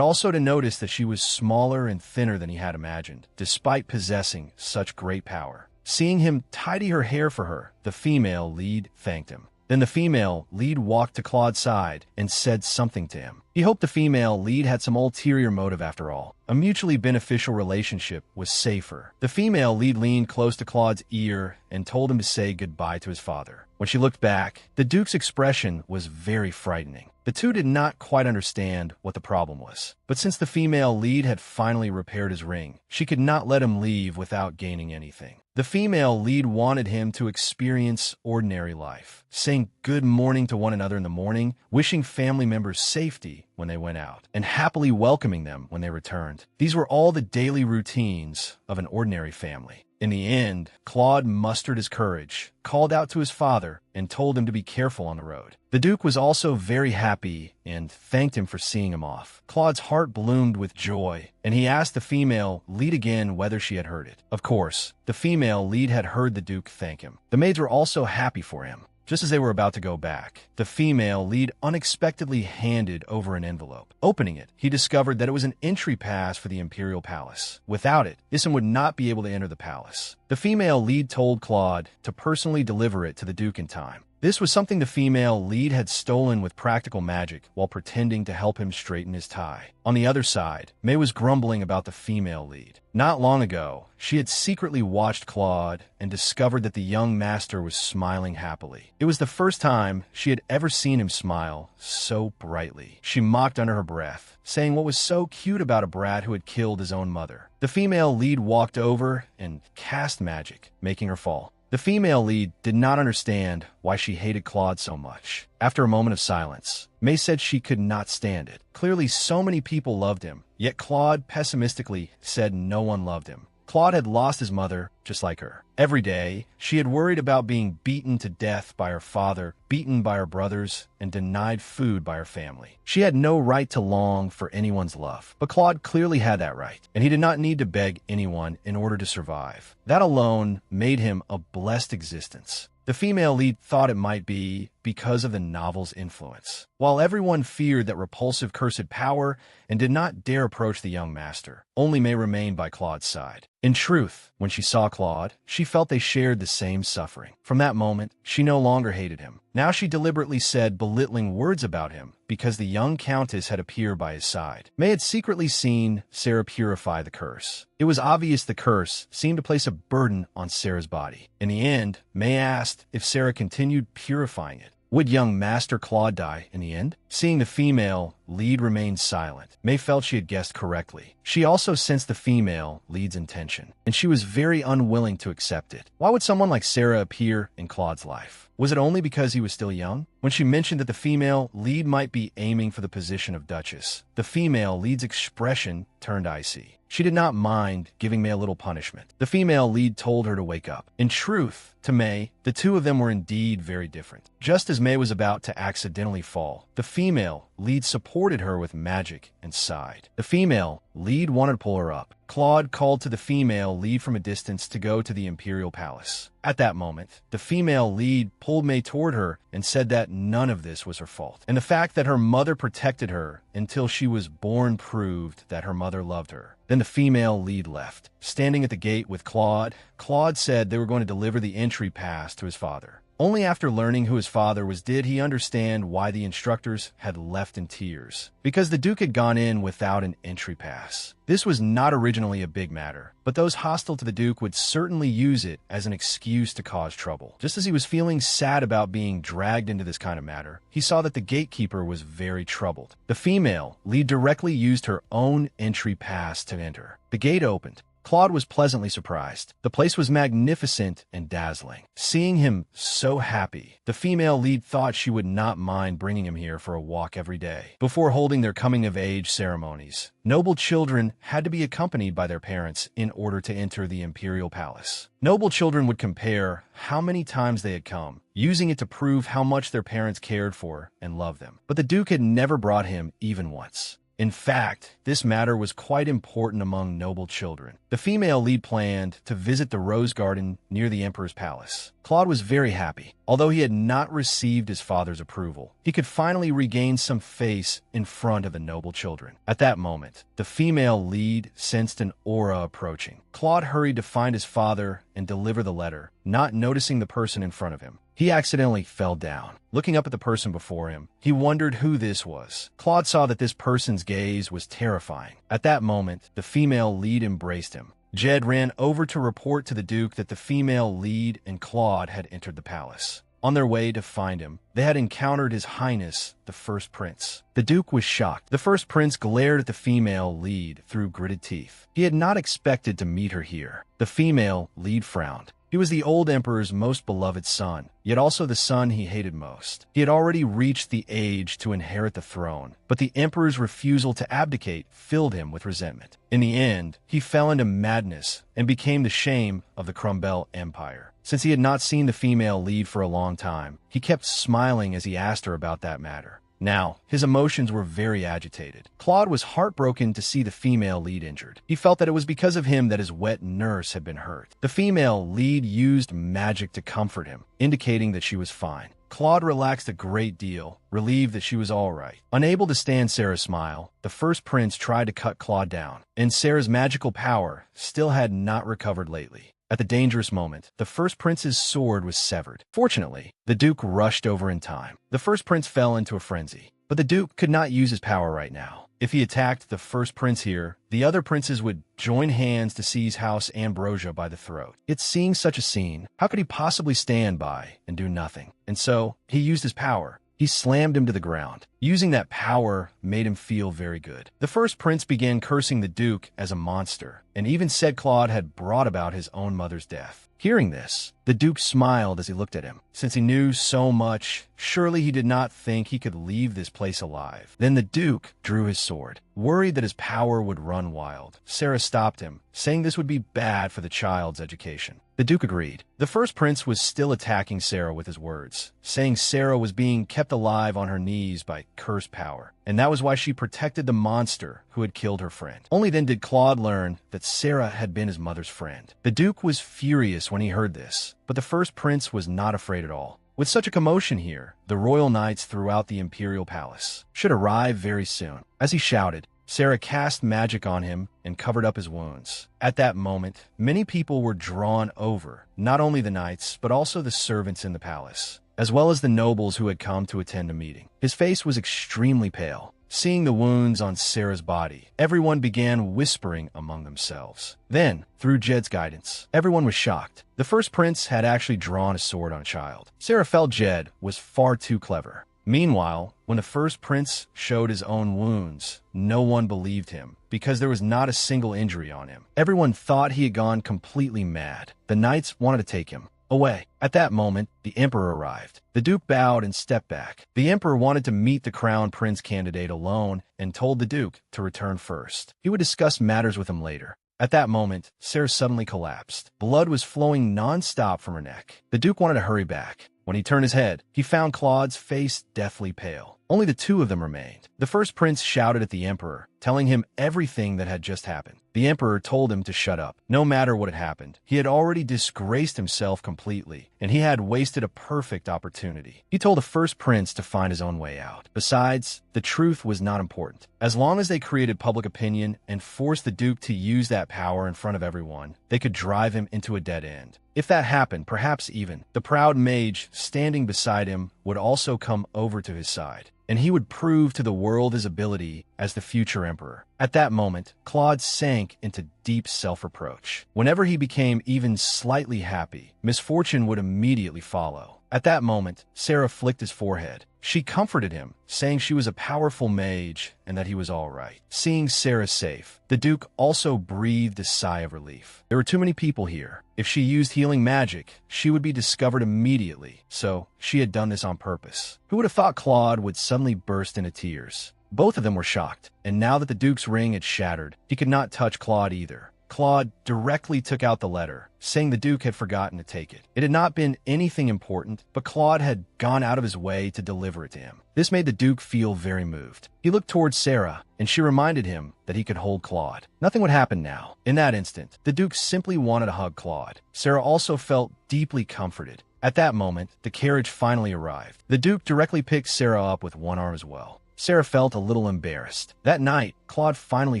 also to notice that she was smaller and thinner than he had imagined, despite possessing such great power. Seeing him tidy her hair for her, the female lead thanked him. Then the female lead walked to Claude's side and said something to him. He hoped the female lead had some ulterior motive after all. A mutually beneficial relationship was safer. The female lead leaned close to Claude's ear and told him to say goodbye to his father. When she looked back, the Duke's expression was very frightening. The two did not quite understand what the problem was. But since the female lead had finally repaired his ring, she could not let him leave without gaining anything. The female lead wanted him to experience ordinary life, saying good morning to one another in the morning, wishing family members safety when they went out, and happily welcoming them when they returned. These were all the daily routines of an ordinary family. In the end, Claude mustered his courage, called out to his father, and told him to be careful on the road. The Duke was also very happy and thanked him for seeing him off. Claude's heart bloomed with joy, and he asked the female lead again whether she had heard it. Of course, the female lead had heard the Duke thank him. The maids were also happy for him. Just as they were about to go back, the female lead unexpectedly handed over an envelope. Opening it, he discovered that it was an entry pass for the Imperial Palace. Without it, Isom would not be able to enter the palace. The female lead told Claude to personally deliver it to the Duke in time. This was something the female lead had stolen with practical magic while pretending to help him straighten his tie. On the other side, May was grumbling about the female lead. Not long ago, she had secretly watched Claude and discovered that the young master was smiling happily. It was the first time she had ever seen him smile so brightly. She mocked under her breath, saying what was so cute about a brat who had killed his own mother. The female lead walked over and cast magic, making her fall. The female lead did not understand why she hated Claude so much. After a moment of silence, May said she could not stand it. Clearly, so many people loved him, yet Claude pessimistically said no one loved him. Claude had lost his mother just like her. Every day, she had worried about being beaten to death by her father, beaten by her brothers, and denied food by her family. She had no right to long for anyone's love, but Claude clearly had that right, and he did not need to beg anyone in order to survive. That alone made him a blessed existence. The female lead thought it might be because of the novel's influence. While everyone feared that repulsive cursed power and did not dare approach the young master, only May remained by Claude's side. In truth, when she saw Claude, she felt they shared the same suffering. From that moment, she no longer hated him. Now she deliberately said belittling words about him because the young countess had appeared by his side. May had secretly seen Sarah purify the curse. It was obvious the curse seemed to place a burden on Sarah's body. In the end, May asked if Sarah continued purifying it. Would young Master Claude die in the end? Seeing the female lead remain silent, May felt she had guessed correctly. She also sensed the female lead's intention, and she was very unwilling to accept it. Why would someone like Sarah appear in Claude's life? Was it only because he was still young? When she mentioned that the female lead might be aiming for the position of Duchess, the female lead's expression turned icy. She did not mind giving May a little punishment. The female lead told her to wake up. In truth, to May, the two of them were indeed very different. Just as May was about to accidentally fall, the female lead supported her with magic and sighed. The female lead wanted to pull her up. Claude called to the female lead from a distance to go to the Imperial Palace. At that moment, the female lead pulled May toward her and said that none of this was her fault, and the fact that her mother protected her until she was born proved that her mother loved her. Then the female lead left. Standing at the gate with Claude, Claude said they were going to deliver the entry pass to his father. Only after learning who his father was did he understand why the instructors had left in tears. Because the Duke had gone in without an entry pass. This was not originally a big matter, but those hostile to the Duke would certainly use it as an excuse to cause trouble. Just as he was feeling sad about being dragged into this kind of matter, he saw that the gatekeeper was very troubled. The female lead directly used her own entry pass to enter. The gate opened. Claude was pleasantly surprised. The place was magnificent and dazzling. Seeing him so happy, the female lead thought she would not mind bringing him here for a walk every day. Before holding their coming-of-age ceremonies, noble children had to be accompanied by their parents in order to enter the imperial palace. Noble children would compare how many times they had come, using it to prove how much their parents cared for and loved them. But the Duke had never brought him even once. In fact, this matter was quite important among noble children. The female lead planned to visit the rose garden near the emperor's palace. Claude was very happy. Although he had not received his father's approval, he could finally regain some face in front of the noble children. At that moment, the female lead sensed an aura approaching. Claude hurried to find his father and deliver the letter, not noticing the person in front of him. He accidentally fell down. Looking up at the person before him, he wondered who this was. Claude saw that this person's gaze was terrifying. At that moment, the female lead embraced him. Jed ran over to report to the Duke that the female lead and Claude had entered the palace. On their way to find him, they had encountered His Highness, the First Prince. The Duke was shocked. The First Prince glared at the female lead through gritted teeth. He had not expected to meet her here. The female lead frowned. He was the old emperor's most beloved son, yet also the son he hated most. He had already reached the age to inherit the throne, but the emperor's refusal to abdicate filled him with resentment. In the end, he fell into madness and became the shame of the Crumbell Empire. Since he had not seen the female lead for a long time, he kept smiling as he asked her about that matter. Now, his emotions were very agitated. Claude was heartbroken to see the female lead injured. He felt that it was because of him that his wet nurse had been hurt. The female lead used magic to comfort him, indicating that she was fine. Claude relaxed a great deal, relieved that she was all right. Unable to stand Sarah's smile, the First Prince tried to cut Claude down, and Sarah's magical power still had not recovered lately. At the dangerous moment, the First Prince's sword was severed. Fortunately, the Duke rushed over in time. The First Prince fell into a frenzy, but the Duke could not use his power right now. If he attacked the First Prince here, the other princes would join hands to seize House Ambrosia by the throat. Yet seeing such a scene, how could he possibly stand by and do nothing? And so, he used his power. He slammed him to the ground. Using that power made him feel very good. The First Prince began cursing the Duke as a monster, and even said Claude had brought about his own mother's death. Hearing this, the Duke smiled as he looked at him. Since he knew so much, surely he did not think he could leave this place alive. Then the Duke drew his sword, worried that his power would run wild. Sarah stopped him, saying this would be bad for the child's education. The Duke agreed. The First Prince was still attacking Sarah with his words, saying Sarah was being kept alive on her knees by cursed power, and that was why she protected the monster who had killed her friend. Only then did Claude learn that Sarah had been his mother's friend. The Duke was furious when he heard this, but the First Prince was not afraid at all. With such a commotion here, the royal knights throughout the imperial palace should arrive very soon. As he shouted, Sarah cast magic on him and covered up his wounds. At that moment, many people were drawn over, not only the knights, but also the servants in the palace, as well as the nobles who had come to attend a meeting. His face was extremely pale. Seeing the wounds on Sarah's body, everyone began whispering among themselves. Then, through Jed's guidance, everyone was shocked. The First Prince had actually drawn a sword on a child. Sarah felt Jed was far too clever. Meanwhile, when the First Prince showed his own wounds, no one believed him, because there was not a single injury on him. Everyone thought he had gone completely mad. The knights wanted to take him away. At that moment, the Emperor arrived. The Duke bowed and stepped back. The Emperor wanted to meet the Crown Prince candidate alone and told the Duke to return first. He would discuss matters with him later. At that moment, Sarah suddenly collapsed. Blood was flowing non-stop from her neck. The Duke wanted to hurry back. When he turned his head, he found Claude's face deathly pale. Only the two of them remained. The first prince shouted at the emperor, telling him everything that had just happened. The emperor told him to shut up. No matter what had happened, he had already disgraced himself completely, and he had wasted a perfect opportunity. He told the first prince to find his own way out. Besides, the truth was not important. As long as they created public opinion and forced the duke to use that power in front of everyone, they could drive him into a dead end. If that happened, perhaps even the proud mage standing beside him would also come over to his side, and he would prove to the world his ability as the future emperor. At that moment, Claude sank into deep self-reproach. Whenever he became even slightly happy, misfortune would immediately follow. At that moment, Sarah flicked his forehead. She comforted him, saying she was a powerful mage and that he was all right. Seeing Sarah safe, the Duke also breathed a sigh of relief. There were too many people here. If she used healing magic, she would be discovered immediately, so she had done this on purpose. Who would have thought Claude would suddenly burst into tears? Both of them were shocked, and now that the Duke's ring had shattered, he could not touch Claude either. Claude directly took out the letter, saying the Duke had forgotten to take it. It had not been anything important, but Claude had gone out of his way to deliver it to him. This made the Duke feel very moved. He looked towards Sarah, and she reminded him that he could hold Claude. Nothing would happen now. In that instant, the Duke simply wanted to hug Claude. Sarah also felt deeply comforted. At that moment, the carriage finally arrived. The Duke directly picked Sarah up with one arm as well. Sarah felt a little embarrassed. That night, Claude finally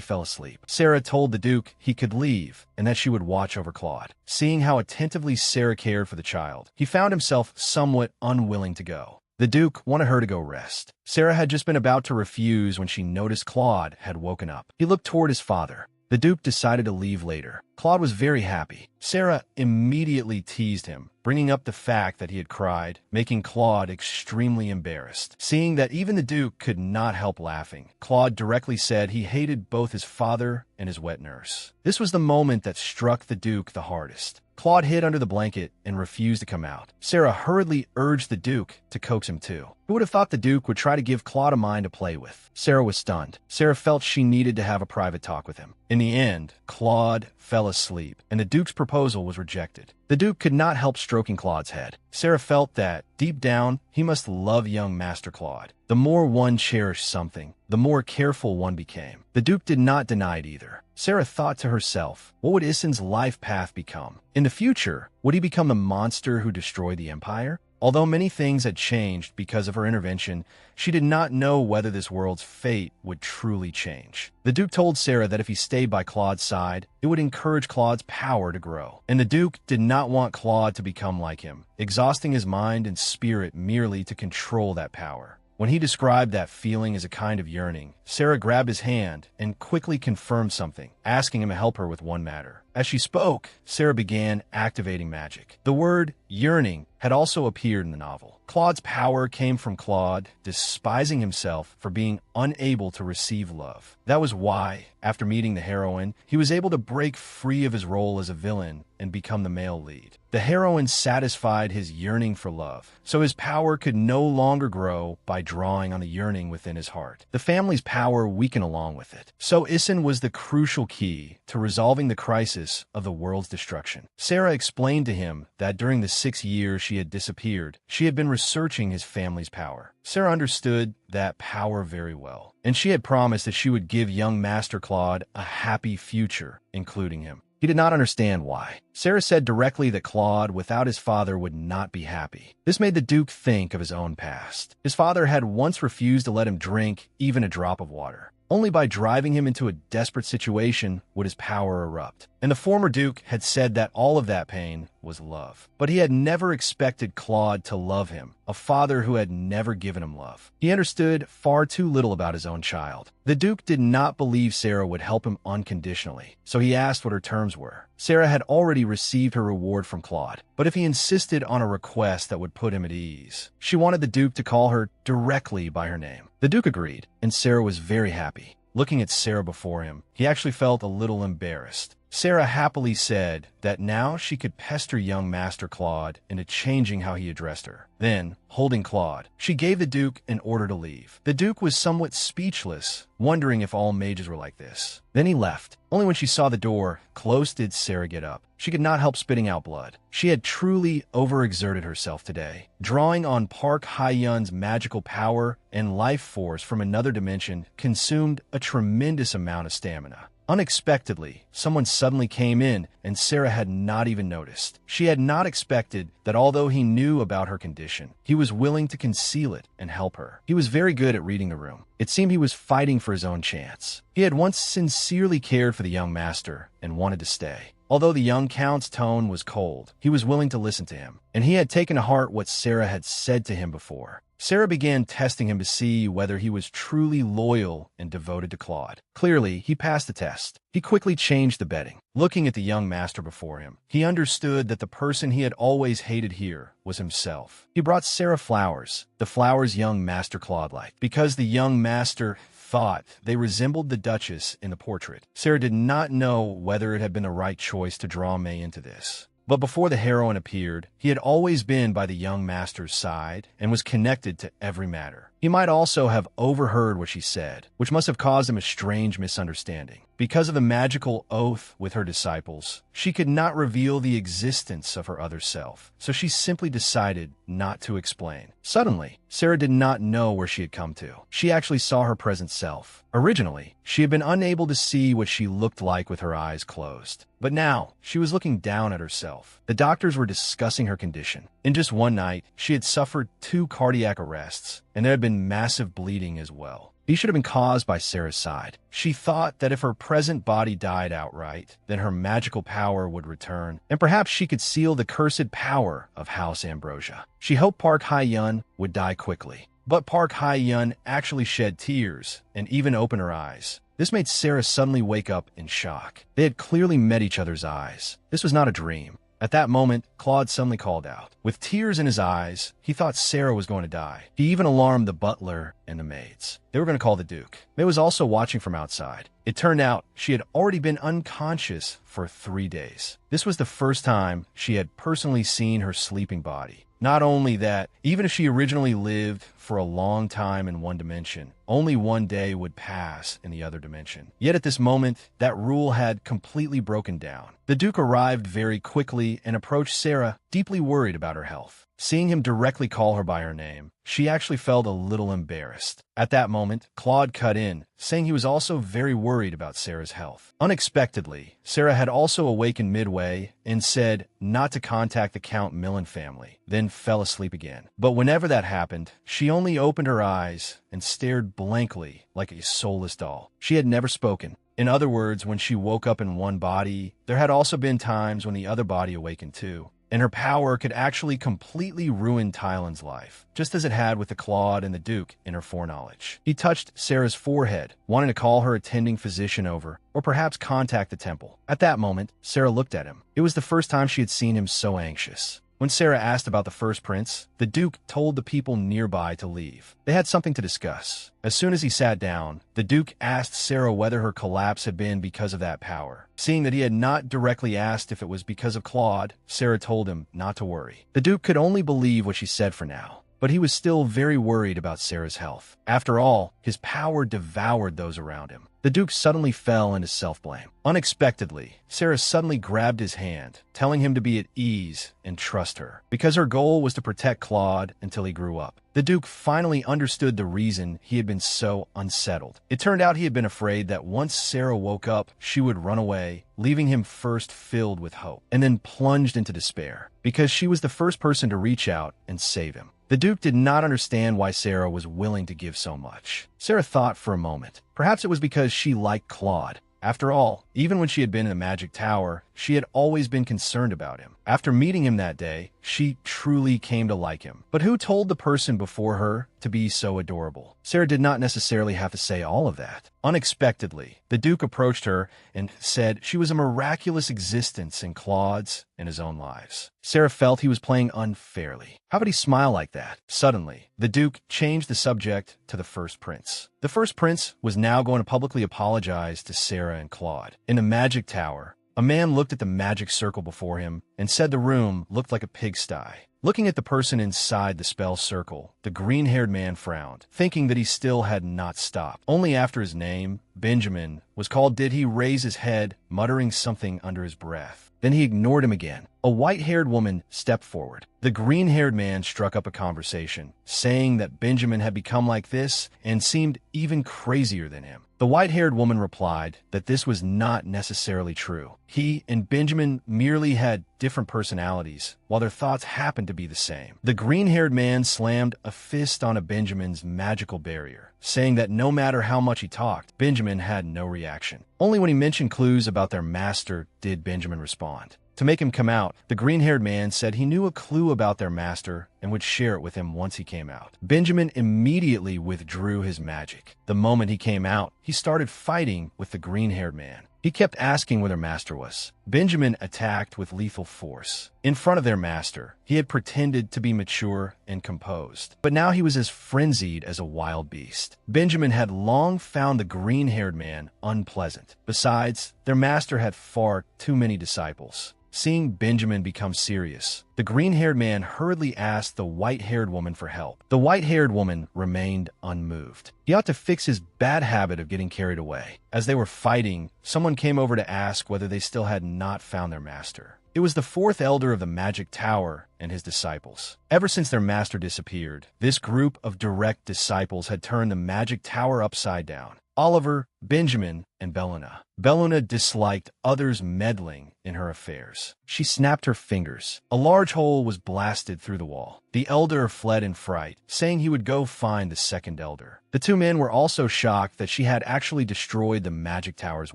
fell asleep. Sarah told the Duke he could leave and that she would watch over Claude. Seeing how attentively Sarah cared for the child, he found himself somewhat unwilling to go. The Duke wanted her to go rest. Sarah had just been about to refuse when she noticed Claude had woken up. He looked toward his father. The Duke decided to leave later. Claude was very happy. Sarah immediately teased him, bringing up the fact that he had cried, making Claude extremely embarrassed. Seeing that even the Duke could not help laughing, Claude directly said he hated both his father and his wet nurse. This was the moment that struck the Duke the hardest. Claude hid under the blanket and refused to come out. Sarah hurriedly urged the Duke to coax him too. Who would have thought the Duke would try to give Claude a mind to play with? Sarah was stunned. Sarah felt she needed to have a private talk with him. In the end, Claude fell asleep, and the Duke's proposal was rejected. The Duke could not help stroking Claude's head. Sarah felt that, deep down, he must love young Master Claude. The more one cherished something, the more careful one became. The Duke did not deny it either. Sarah thought to herself, what would Issen's life path become? In the future, would he become the monster who destroyed the Empire? Although many things had changed because of her intervention, she did not know whether this world's fate would truly change. The Duke told Sarah that if he stayed by Claude's side, it would encourage Claude's power to grow. And the Duke did not want Claude to become like him, exhausting his mind and spirit merely to control that power. When he described that feeling as a kind of yearning, Sarah grabbed his hand and quickly confirmed something, asking him to help her with one matter. As she spoke, Sarah began activating magic. The word yearning had also appeared in the novel. Claude's power came from Claude despising himself for being unable to receive love. That was why, after meeting the heroine, he was able to break free of his role as a villain and become the male lead. The heroine satisfied his yearning for love, so his power could no longer grow by drawing on the yearning within his heart. The family's power weakened along with it. So Issen was the crucial key to resolving the crisis of the world's destruction. Sarah explained to him that during the 6 years she had disappeared, she had been researching his family's power. Sarah understood that power very well, and she had promised that she would give young Master Claude a happy future, including him. He did not understand why. Sarah said directly that Claude, without his father, would not be happy. This made the Duke think of his own past. His father had once refused to let him drink even a drop of water. Only by driving him into a desperate situation would his power erupt. And the former Duke had said that all of that pain was love. But he had never expected Claude to love him, a father who had never given him love. He understood far too little about his own child. The Duke did not believe Sarah would help him unconditionally, so he asked what her terms were. Sarah had already received her reward from Claude, but if he insisted on a request that would put him at ease, she wanted the Duke to call her directly by her name. The Duke agreed, and Sarah was very happy. Looking at Sarah before him, he actually felt a little embarrassed. Sarah happily said that now she could pester young Master Claude into changing how he addressed her. Then, holding Claude, she gave the Duke an order to leave. The Duke was somewhat speechless, wondering if all mages were like this. Then he left. Only when she saw the door closed did Sarah get up. She could not help spitting out blood. She had truly overexerted herself today. Drawing on Park Hae-yun's magical power and life force from another dimension consumed a tremendous amount of stamina. Unexpectedly, someone suddenly came in, and Sarah had not even noticed. She had not expected that although he knew about her condition, he was willing to conceal it and help her. He was very good at reading the room. It seemed he was fighting for his own chance. He had once sincerely cared for the young master and wanted to stay. Although the young count's tone was cold, he was willing to listen to him, and he had taken to heart what Sarah had said to him before. Sarah began testing him to see whether he was truly loyal and devoted to Claude. Clearly, he passed the test. He quickly changed the bedding. Looking at the young master before him, he understood that the person he had always hated here was himself. He brought Sarah flowers, the flowers young Master Claude liked, because the young master thought they resembled the Duchess in the portrait. Sarah did not know whether it had been the right choice to draw May into this. But before the heroine appeared, he had always been by the young master's side and was connected to every matter. He might also have overheard what she said, which must have caused him a strange misunderstanding. Because of the magical oath with her disciples, she could not reveal the existence of her other self, so she simply decided not to explain. Suddenly, Sarah did not know where she had come to. She actually saw her present self. Originally, she had been unable to see what she looked like with her eyes closed. But now, she was looking down at herself. The doctors were discussing her condition. In just one night, she had suffered 2 cardiac arrests, and there had been massive bleeding as well. These should have been caused by Sarah's side. She thought that if her present body died outright, then her magical power would return, and perhaps she could seal the cursed power of House Ambrosia. She hoped Park Hae-yun would die quickly. But Park Hae-yun actually shed tears and even opened her eyes. This made Sarah suddenly wake up in shock. They had clearly met each other's eyes. This was not a dream. At that moment, Claude suddenly called out. With tears in his eyes, he thought Sarah was going to die. He even alarmed the butler and the maids. They were going to call the Duke. May was also watching from outside. It turned out she had already been unconscious for 3 days. This was the first time she had personally seen her sleeping body. Not only that, even if she originally lived for a long time in one dimension, only one day would pass in the other dimension. Yet at this moment, that rule had completely broken down. The Duke arrived very quickly and approached Sarah, deeply worried about her health. Seeing him directly call her by her name, she actually felt a little embarrassed. At that moment, Claude cut in, saying he was also very worried about Sarah's health. Unexpectedly, Sarah had also awakened midway and said not to contact the Count Millen family, then fell asleep again. But whenever that happened, she only opened her eyes and stared blankly like a soulless doll. She had never spoken. In other words, when she woke up in one body, there had also been times when the other body awakened too. And her power could actually completely ruin Tylen's life, just as it had with the Claude and the Duke in her foreknowledge. He touched Sarah's forehead, wanting to call her attending physician over, or perhaps contact the temple. At that moment, Sarah looked at him. It was the first time she had seen him so anxious. When Sarah asked about the first prince, the Duke told the people nearby to leave. They had something to discuss. As soon as he sat down, the Duke asked Sarah whether her collapse had been because of that power. Seeing that he had not directly asked if it was because of Claude, Sarah told him not to worry. The Duke could only believe what she said for now, but he was still very worried about Sarah's health. After all, his power devoured those around him. The Duke suddenly fell into self-blame. Unexpectedly, Sarah suddenly grabbed his hand, telling him to be at ease and trust her, because her goal was to protect Claude until he grew up. The Duke finally understood the reason he had been so unsettled. It turned out he had been afraid that once Sarah woke up, she would run away, leaving him first filled with hope, and then plunged into despair, because she was the first person to reach out and save him. The Duke did not understand why Sarah was willing to give so much. Sarah thought for a moment. Perhaps it was because she liked Claude. After all, even when she had been in the Magic Tower, she had always been concerned about him. After meeting him that day, she truly came to like him. But who told the person before her to be so adorable? Sarah did not necessarily have to say all of that. Unexpectedly, the Duke approached her and said she was a miraculous existence in Claude's and his own lives. Sarah felt he was playing unfairly. How could he smile like that? Suddenly, the Duke changed the subject to the first prince. The first prince was now going to publicly apologize to Sarah and Claude. In the Magic Tower, A man looked at the magic circle before him and said the room looked like a pigsty. Looking at the person inside the spell circle, the green-haired man frowned, thinking that he still had not stopped. Only after his name, Benjamin, was called did he raise his head, muttering something under his breath. Then he ignored him again. A white-haired woman stepped forward. The green-haired man struck up a conversation, saying that Benjamin had become like this and seemed even crazier than him. The white-haired woman replied that this was not necessarily true. He and Benjamin merely had different personalities, while their thoughts happened to be the same. The green-haired man slammed a fist on Benjamin's magical barrier, saying that no matter how much he talked, Benjamin had no reaction. Only when he mentioned clues about their master did Benjamin respond. To make him come out, the green-haired man said he knew a clue about their master and would share it with him once he came out. Benjamin immediately withdrew his magic. The moment he came out, he started fighting with the green-haired man. He kept asking where their master was. Benjamin attacked with lethal force. In front of their master, he had pretended to be mature and composed, but now he was as frenzied as a wild beast. Benjamin had long found the green-haired man unpleasant. Besides, their master had far too many disciples. Seeing Benjamin become serious, the green-haired man hurriedly asked the white-haired woman for help. The white-haired woman remained unmoved. He ought to fix his bad habit of getting carried away. As they were fighting, someone came over to ask whether they still had not found their master. It was the fourth elder of the magic tower and his disciples. Ever since their master disappeared, this group of direct disciples had turned the magic tower upside down. Oliver, Benjamin, and Bellona. Bellona disliked others meddling in her affairs. She snapped her fingers. A large hole was blasted through the wall. The elder fled in fright, saying he would go find the second elder. The two men were also shocked that she had actually destroyed the magic tower's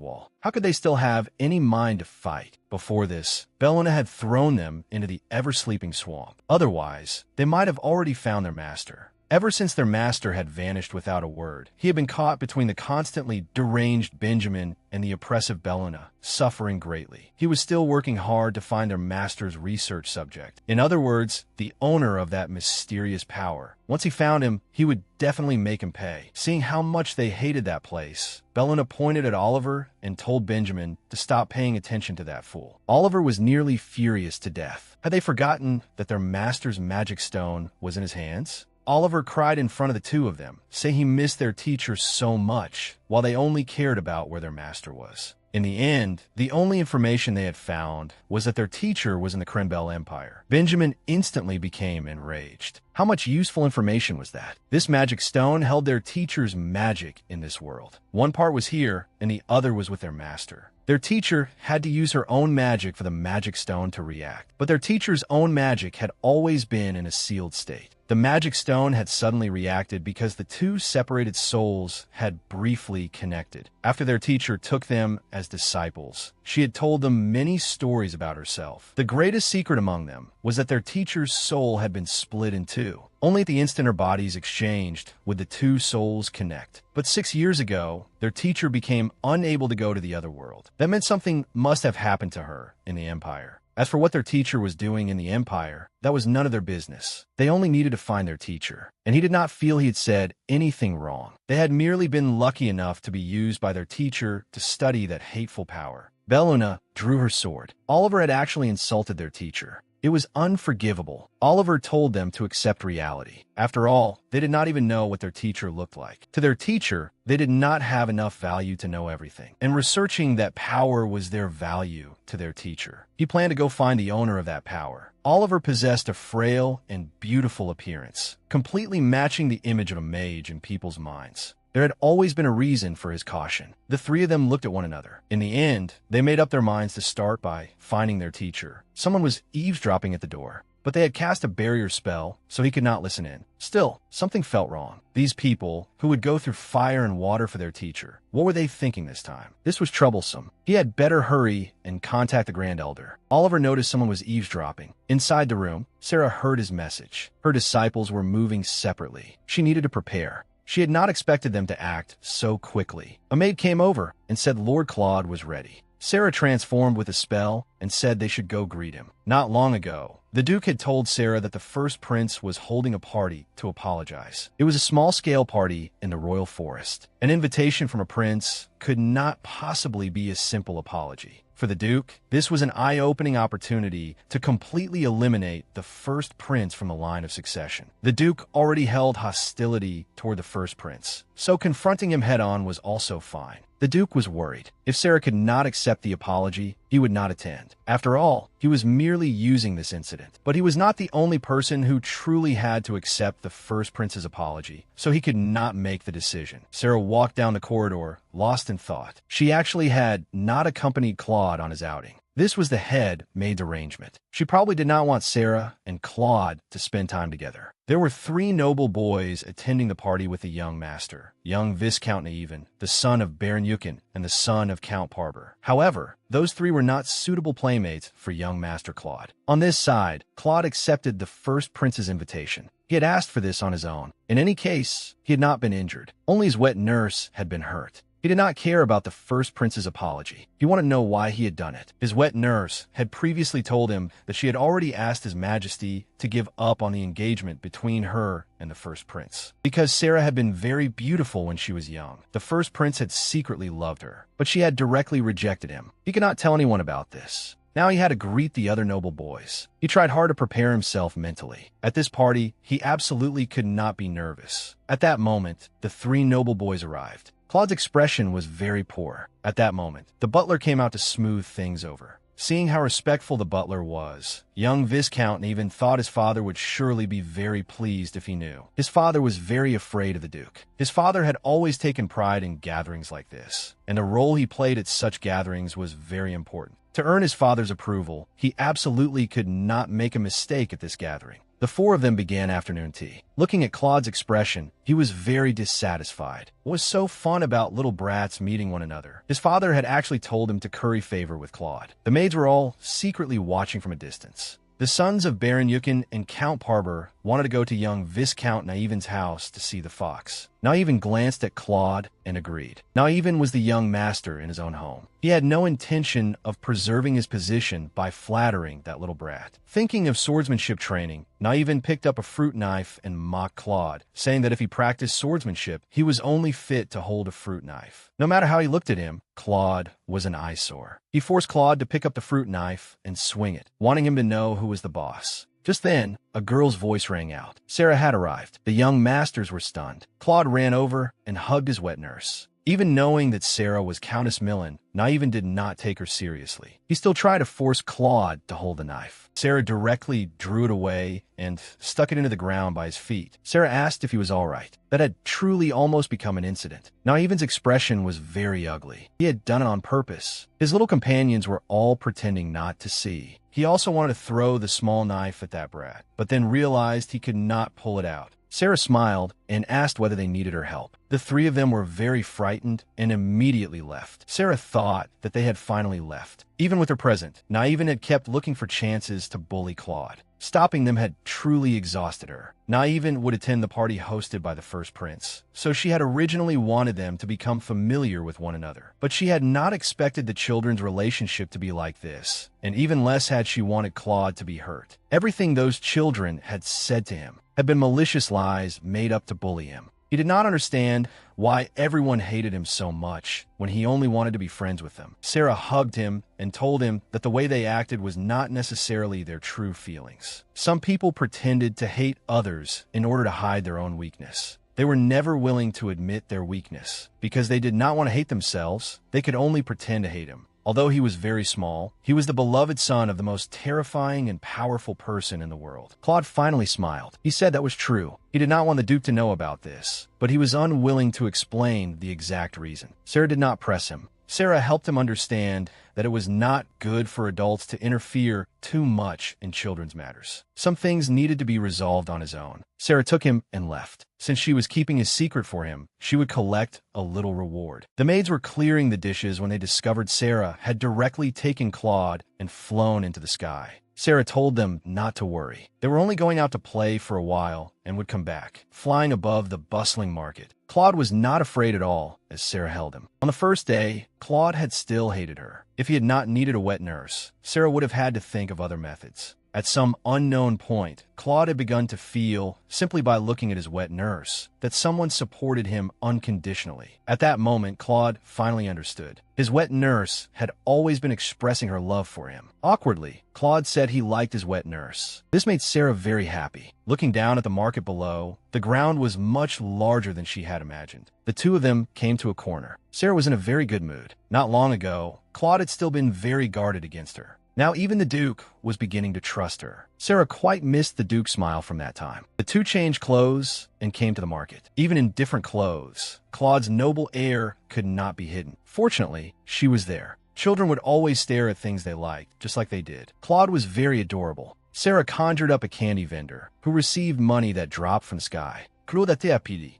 wall. How could they still have any mind to fight? Before this, Bellona had thrown them into the ever-sleeping swamp. Otherwise, they might have already found their master. Ever since their master had vanished without a word, he had been caught between the constantly deranged Benjamin and the oppressive Bellona, suffering greatly. He was still working hard to find their master's research subject. In other words, the owner of that mysterious power. Once he found him, he would definitely make him pay. Seeing how much they hated that place, Bellona pointed at Oliver and told Benjamin to stop paying attention to that fool. Oliver was nearly furious to death. Had they forgotten that their master's magic stone was in his hands? Oliver cried in front of the two of them, saying he missed their teacher so much, while they only cared about where their master was. In the end, the only information they had found was that their teacher was in the Krenbel Empire. Benjamin instantly became enraged. How much useful information was that? This magic stone held their teacher's magic in this world. One part was here, and the other was with their master. Their teacher had to use her own magic for the magic stone to react, but their teacher's own magic had always been in a sealed state. The magic stone had suddenly reacted because the two separated souls had briefly connected. After their teacher took them as disciples, she had told them many stories about herself. The greatest secret among them was that their teacher's soul had been split in two. Only at the instant her bodies exchanged would the two souls connect. But 6 years ago, their teacher became unable to go to the other world. That meant something must have happened to her in the Empire. As for what their teacher was doing in the Empire, that was none of their business. They only needed to find their teacher, and he did not feel he had said anything wrong. They had merely been lucky enough to be used by their teacher to study that hateful power. Bellona drew her sword. Oliver had actually insulted their teacher. It was unforgivable. Oliver told them to accept reality. After all, they did not even know what their teacher looked like. To their teacher, they did not have enough value to know everything. And researching that power was their value to their teacher. He planned to go find the owner of that power. Oliver possessed a frail and beautiful appearance, completely matching the image of a mage in people's minds. There had always been a reason for his caution. The three of them looked at one another. In the end, they made up their minds to start by finding their teacher. Someone was eavesdropping at the door, but they had cast a barrier spell, so he could not listen in. Still, something felt wrong. These people, who would go through fire and water for their teacher, what were they thinking this time? This was troublesome. He had better hurry and contact the Grand Elder. Oliver noticed someone was eavesdropping. Inside the room, Sarah heard his message. Her disciples were moving separately. She needed to prepare. She had not expected them to act so quickly. A maid came over and said Lord Claude was ready. Sarah transformed with a spell and said they should go greet him. Not long ago, the Duke had told Sarah that the first prince was holding a party to apologize. It was a small-scale party in the royal forest. An invitation from a prince could not possibly be a simple apology. For the Duke, this was an eye-opening opportunity to completely eliminate the first prince from the line of succession. The Duke already held hostility toward the first prince, so confronting him head-on was also fine. The Duke was worried. If Sarah could not accept the apology, he would not attend. After all, he was merely using this incident. But he was not the only person who truly had to accept the first prince's apology, so he could not make the decision. Sarah walked down the corridor, lost in thought. She actually had not accompanied Claude on his outing. This was the head maid's arrangement. She probably did not want Sarah and Claude to spend time together. There were 3 noble boys attending the party with the young master, young Viscount Naevin, the son of Baron Yukin, and the son of Count Parber. However, those 3 were not suitable playmates for young Master Claude. On this side, Claude accepted the first prince's invitation. He had asked for this on his own. In any case, he had not been injured. Only his wet nurse had been hurt. He did not care about the first prince's apology. He wanted to know why he had done it. His wet nurse had previously told him that she had already asked His Majesty to give up on the engagement between her and the first prince. Because Sarah had been very beautiful when she was young, the first prince had secretly loved her, but she had directly rejected him. He could not tell anyone about this. Now he had to greet the other noble boys. He tried hard to prepare himself mentally. At this party, he absolutely could not be nervous. At that moment, the 3 noble boys arrived. Claude's expression was very poor. At that moment, the butler came out to smooth things over. Seeing how respectful the butler was, young Viscount Naevin thought his father would surely be very pleased if he knew. His father was very afraid of the Duke. His father had always taken pride in gatherings like this, and the role he played at such gatherings was very important. To earn his father's approval, he absolutely could not make a mistake at this gathering. The 4 of them began afternoon tea. Looking at Claude's expression, he was very dissatisfied. What was so fun about little brats meeting one another? His father had actually told him to curry favor with Claude. The maids were all secretly watching from a distance. The sons of Baron Yukin and Count Parber wanted to go to young Viscount Naevin's house to see the fox. Naevin glanced at Claude and agreed. Naevin was the young master in his own home. He had no intention of preserving his position by flattering that little brat. Thinking of swordsmanship training, Naevin picked up a fruit knife and mocked Claude, saying that if he practiced swordsmanship, he was only fit to hold a fruit knife. No matter how he looked at him, Claude was an eyesore. He forced Claude to pick up the fruit knife and swing it, wanting him to know who was the boss. Just then, a girl's voice rang out. Sarah had arrived. The young masters were stunned. Claude ran over and hugged his wet nurse. Even knowing that Sarah was Countess Millen, Naevin did not take her seriously. He still tried to force Claude to hold the knife. Sarah directly drew it away and stuck it into the ground by his feet. Sarah asked if he was all right. That had truly almost become an incident. Naevin's expression was very ugly. He had done it on purpose. His little companions were all pretending not to see. He also wanted to throw the small knife at that brat, but then realized he could not pull it out. Sarah smiled and asked whether they needed her help. The 3 of them were very frightened and immediately left. Sarah thought that they had finally left. Even with her present, Naevin had kept looking for chances to bully Claude. Stopping them had truly exhausted her. Naevin would attend the party hosted by the first prince, so she had originally wanted them to become familiar with one another. But she had not expected the children's relationship to be like this, and even less had she wanted Claude to be hurt. Everything those children had said to him had been malicious lies made up to bully him. He did not understand why everyone hated him so much when he only wanted to be friends with them. Sarah hugged him and told him that the way they acted was not necessarily their true feelings. Some people pretended to hate others in order to hide their own weakness. They were never willing to admit their weakness. Because they did not want to hate themselves, they could only pretend to hate him. Although he was very small, he was the beloved son of the most terrifying and powerful person in the world. Claude finally smiled. He said that was true. He did not want the Duke to know about this, but he was unwilling to explain the exact reason. Sarah did not press him. Sarah helped him understand that it was not good for adults to interfere too much in children's matters. Some things needed to be resolved on his own. Sarah took him and left. Since she was keeping his secret for him, she would collect a little reward. The maids were clearing the dishes when they discovered Sarah had directly taken Claude and flown into the sky. Sarah told them not to worry. They were only going out to play for a while and would come back, flying above the bustling market. Claude was not afraid at all as Sarah held him. On the first day, Claude had still hated her. If he had not needed a wet nurse, Sarah would have had to think of other methods. At some unknown point, Claude had begun to feel, simply by looking at his wet nurse, that someone supported him unconditionally. At that moment, Claude finally understood. His wet nurse had always been expressing her love for him. Awkwardly, Claude said he liked his wet nurse. This made Sarah very happy. Looking down at the market below, the ground was much larger than she had imagined. The two of them came to a corner. Sarah was in a very good mood. Not long ago, Claude had still been very guarded against her. Now even the Duke was beginning to trust her. Sarah quite missed the Duke's smile from that time. The two changed clothes and came to the market. Even in different clothes, Claude's noble air could not be hidden. Fortunately, she was there. Children would always stare at things they liked, just like they did. Claude was very adorable. Sarah conjured up a candy vendor, who received money that dropped from the sky.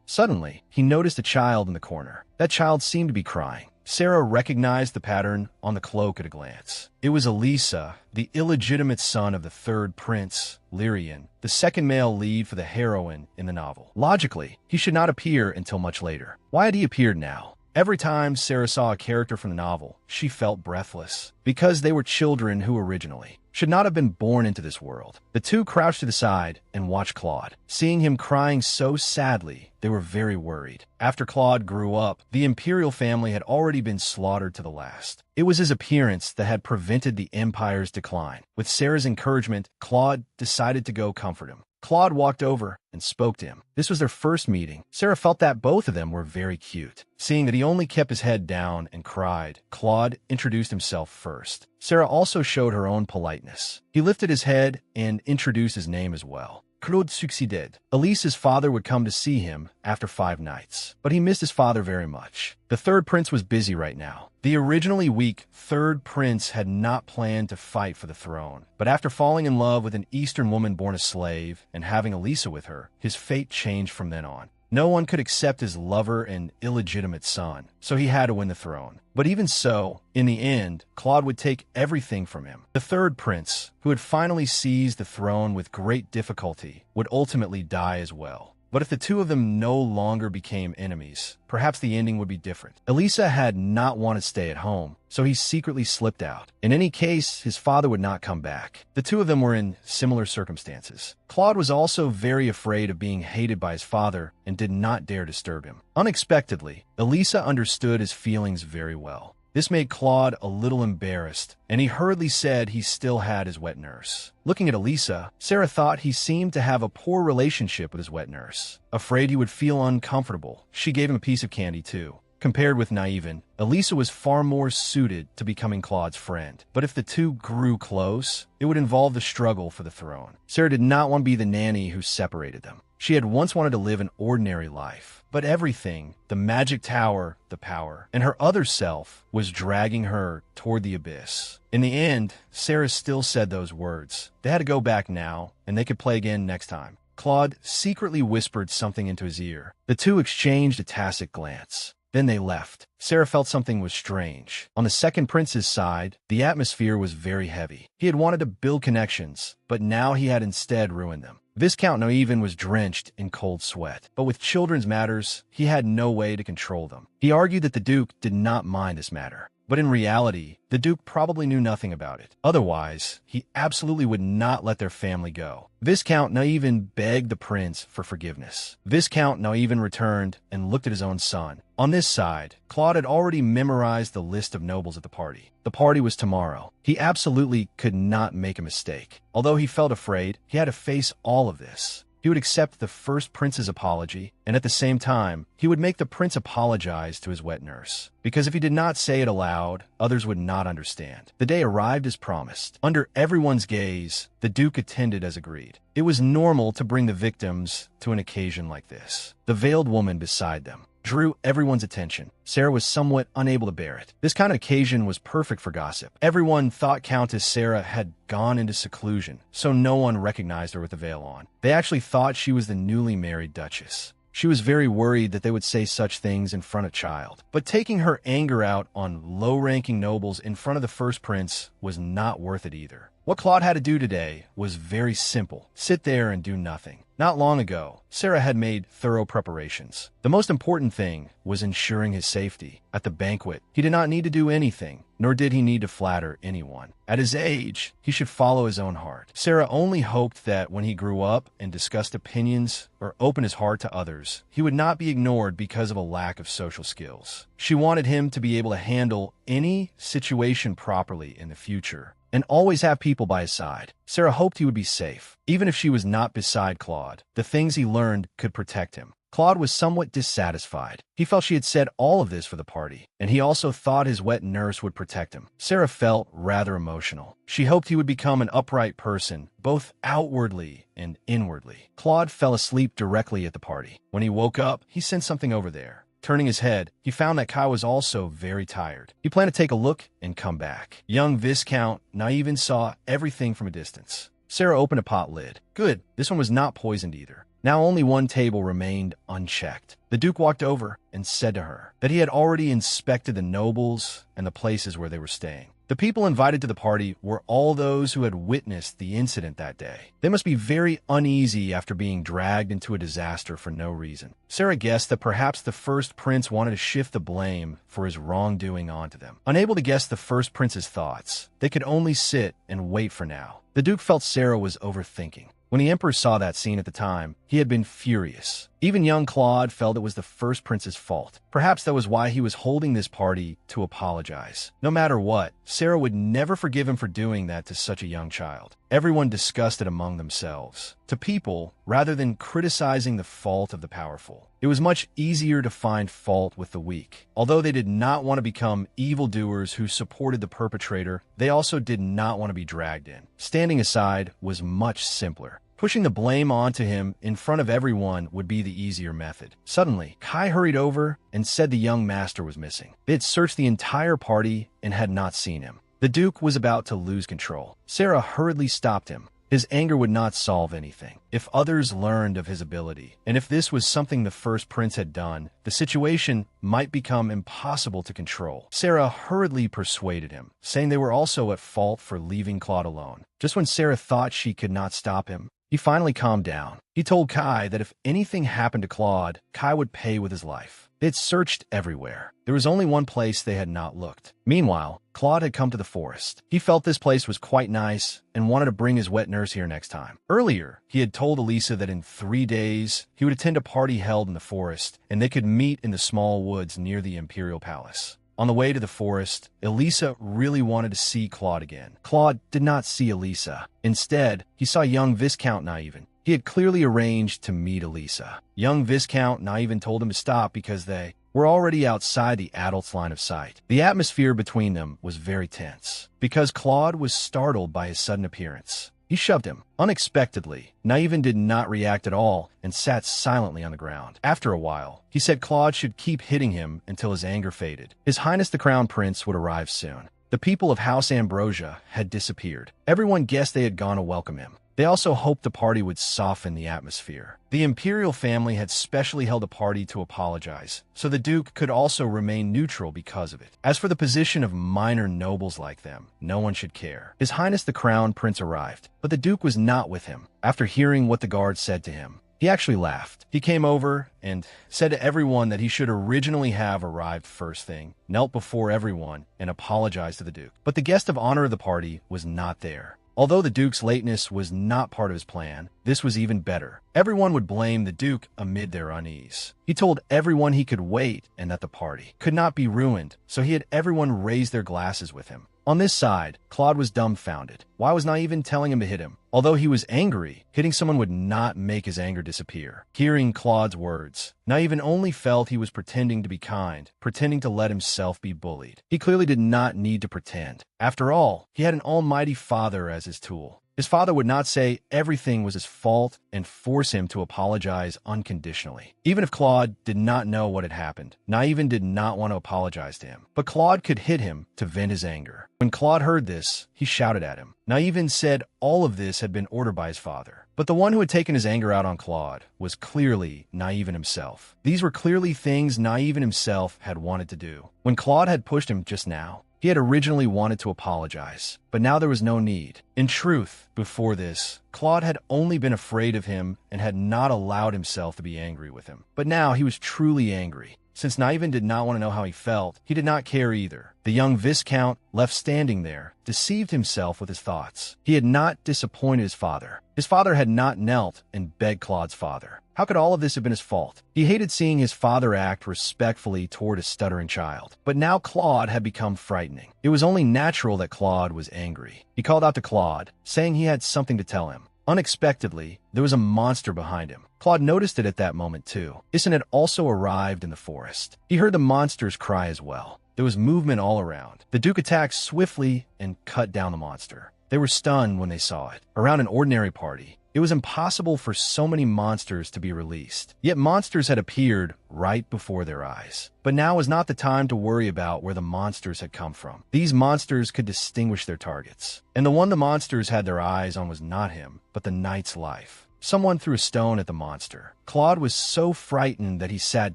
Suddenly, he noticed a child in the corner. That child seemed to be crying. Sarah recognized the pattern on the cloak at a glance. It was Elisa, the illegitimate son of the third prince, Lyrian, the second male lead for the heroine in the novel. Logically, he should not appear until much later. Why had he appeared now? Every time Sarah saw a character from the novel, she felt breathless, because they were children who originally should not have been born into this world. The two crouched to the side and watched Claude. Seeing him crying so sadly, they were very worried. After Claude grew up, the imperial family had already been slaughtered to the last. It was his appearance that had prevented the empire's decline. With Sarah's encouragement, Claude decided to go comfort him. Claude walked over and spoke to him. This was their first meeting. Sarah felt that both of them were very cute. Seeing that he only kept his head down and cried, Claude introduced himself first. Sarah also showed her own politeness. He lifted his head and introduced his name as well. Claude succeeded. Elise's father would come to see him after 5 nights, but he missed his father very much. The third prince was busy right now. The originally weak third prince had not planned to fight for the throne, but after falling in love with an Eastern woman born a slave and having Elisa with her, his fate changed from then on. No one could accept his lover and illegitimate son, so he had to win the throne. But even so, in the end, Claude would take everything from him. The third prince, who had finally seized the throne with great difficulty, would ultimately die as well. But if the two of them no longer became enemies, perhaps the ending would be different. Elisa had not wanted to stay at home, so he secretly slipped out. In any case, his father would not come back. The two of them were in similar circumstances. Claude was also very afraid of being hated by his father and did not dare disturb him. Unexpectedly, Elisa understood his feelings very well. This made Claude a little embarrassed, and he hurriedly said he still had his wet nurse. Looking at Elisa, Sarah thought he seemed to have a poor relationship with his wet nurse. Afraid he would feel uncomfortable, she gave him a piece of candy too. Compared with Naivan, Elisa was far more suited to becoming Claude's friend. But if the two grew close, it would involve the struggle for the throne. Sarah did not want to be the nanny who separated them. She had once wanted to live an ordinary life, but everything, the magic tower, the power, and her other self was dragging her toward the abyss. In the end, Sarah still said those words. They had to go back now, and they could play again next time. Claude secretly whispered something into his ear. The two exchanged a tacit glance. Then they left. Sarah felt something was strange. On the second prince's side, the atmosphere was very heavy. He had wanted to build connections, but now he had instead ruined them. Viscount Naivan was drenched in cold sweat, but with children's matters, he had no way to control them. He argued that the Duke did not mind this matter. But in reality, the Duke probably knew nothing about it. Otherwise, he absolutely would not let their family go. Viscount Naivan begged the prince for forgiveness. Viscount Naivan returned and looked at his own son. On this side, Claude had already memorized the list of nobles at the party. The party was tomorrow. He absolutely could not make a mistake. Although he felt afraid, he had to face all of this. He would accept the first prince's apology, and at the same time, he would make the prince apologize to his wet nurse. Because if he did not say it aloud, others would not understand. The day arrived as promised. Under everyone's gaze, the Duke attended as agreed. It was normal to bring the victims to an occasion like this. The veiled woman beside them drew everyone's attention. Sarah was somewhat unable to bear it. This kind of occasion was perfect for gossip. Everyone thought Countess Sarah had gone into seclusion, so no one recognized her with the veil on. They actually thought she was the newly married Duchess. She was very worried that they would say such things in front of child. But taking her anger out on low-ranking nobles in front of the first prince was not worth it either. What Claude had to do today was very simple. Sit there and do nothing. Not long ago, Sarah had made thorough preparations. The most important thing was ensuring his safety. At the banquet, he did not need to do anything, nor did he need to flatter anyone. At his age, he should follow his own heart. Sarah only hoped that when he grew up and discussed opinions or opened his heart to others, he would not be ignored because of a lack of social skills. She wanted him to be able to handle any situation properly in the future and always have people by his side. Sarah hoped he would be safe. Even if she was not beside Claude, the things he learned could protect him. Claude was somewhat dissatisfied. He felt she had said all of this for the party, and he also thought his wet nurse would protect him. Sarah felt rather emotional. She hoped he would become an upright person, both outwardly and inwardly. Claude fell asleep directly at the party. When he woke up, he sensed something over there. Turning his head, he found that Kai was also very tired. He planned to take a look and come back. Young Viscount Naivin saw everything from a distance. Sarah opened a pot lid. Good, this one was not poisoned either. Now only one table remained unchecked. The Duke walked over and said to her that he had already inspected the nobles and the places where they were staying. The people invited to the party were all those who had witnessed the incident that day. They must be very uneasy after being dragged into a disaster for no reason. Sarah guessed that perhaps the first prince wanted to shift the blame for his wrongdoing onto them. Unable to guess the first prince's thoughts, they could only sit and wait for now. The Duke felt Sarah was overthinking. When the Emperor saw that scene at the time, he had been furious. Even young Claude felt it was the first prince's fault. Perhaps that was why he was holding this party to apologize. No matter what, Sarah would never forgive him for doing that to such a young child. Everyone discussed it among themselves. To people, rather than criticizing the fault of the powerful, it was much easier to find fault with the weak. Although they did not want to become evildoers who supported the perpetrator, they also did not want to be dragged in. Standing aside was much simpler. Pushing the blame onto him in front of everyone would be the easier method. Suddenly, Kai hurried over and said the young master was missing. They had searched the entire party and had not seen him. The Duke was about to lose control. Sarah hurriedly stopped him. His anger would not solve anything. If others learned of his ability, and if this was something the first prince had done, the situation might become impossible to control. Sarah hurriedly persuaded him, saying they were also at fault for leaving Claude alone. Just when Sarah thought she could not stop him, he finally calmed down. He told Kai that if anything happened to Claude, Kai would pay with his life. They had searched everywhere. There was only one place they had not looked. Meanwhile, Claude had come to the forest. He felt this place was quite nice and wanted to bring his wet nurse here next time. Earlier, he had told Elisa that in 3 days, he would attend a party held in the forest, and they could meet in the small woods near the Imperial Palace. On the way to the forest, Elisa really wanted to see Claude again. Claude did not see Elisa. Instead, he saw young Viscount Naivin. He had clearly arranged to meet Elisa. Young Viscount Naivin told him to stop because they were already outside the adult's line of sight. The atmosphere between them was very tense because Claude was startled by his sudden appearance. He shoved him. Unexpectedly, Naivin did not react at all and sat silently on the ground. After a while, he said Claude should keep hitting him until his anger faded. His Highness the Crown Prince would arrive soon. The people of House Ambrosia had disappeared. Everyone guessed they had gone to welcome him. They also hoped the party would soften the atmosphere. The imperial family had specially held a party to apologize, so the Duke could also remain neutral because of it. As for the position of minor nobles like them, no one should care. His Highness the Crown Prince arrived, but the Duke was not with him. After hearing what the guard said to him, he actually laughed. He came over and said to everyone that he should originally have arrived first thing, knelt before everyone, and apologized to the Duke. But the guest of honor of the party was not there. Although the Duke's lateness was not part of his plan, this was even better. Everyone would blame the Duke amid their unease. He told everyone he could wait and that the party could not be ruined, so he had everyone raise their glasses with him. On this side, Claude was dumbfounded. Why was Naivin telling him to hit him? Although he was angry, hitting someone would not make his anger disappear. Hearing Claude's words, Naivin only felt he was pretending to be kind, pretending to let himself be bullied. He clearly did not need to pretend. After all, he had an almighty father as his tool. His father would not say everything was his fault and force him to apologize unconditionally. Even if Claude did not know what had happened, Naivin did not want to apologize to him. But Claude could hit him to vent his anger. When Claude heard this, he shouted at him. Naivin said all of this had been ordered by his father. But the one who had taken his anger out on Claude was clearly Naivin himself. These were clearly things Naivin himself had wanted to do. When Claude had pushed him just now, He had originally wanted to apologize, but now there was no need. In truth, before this, Claude had only been afraid of him and had not allowed himself to be angry with him. But now he was truly angry. Since Naivan did not want to know how he felt, he did not care either. The young Viscount, left standing there, deceived himself with his thoughts. He had not disappointed his father. His father had not knelt and begged Claude's father. How could all of this have been his fault? He hated seeing his father act respectfully toward a stuttering child. But now Claude had become frightening. It was only natural that Claude was angry. He called out to Claude, saying he had something to tell him. Unexpectedly, there was a monster behind him. Claude noticed it at that moment too. Issen had also arrived in the forest. He heard the monster's cry as well. There was movement all around. The Duke attacked swiftly and cut down the monster. They were stunned when they saw it. Around an ordinary party, it was impossible for so many monsters to be released. Yet monsters had appeared right before their eyes. But now was not the time to worry about where the monsters had come from. These monsters could distinguish their targets. And the one the monsters had their eyes on was not him, but the knight's life. Someone threw a stone at the monster. Claude was so frightened that he sat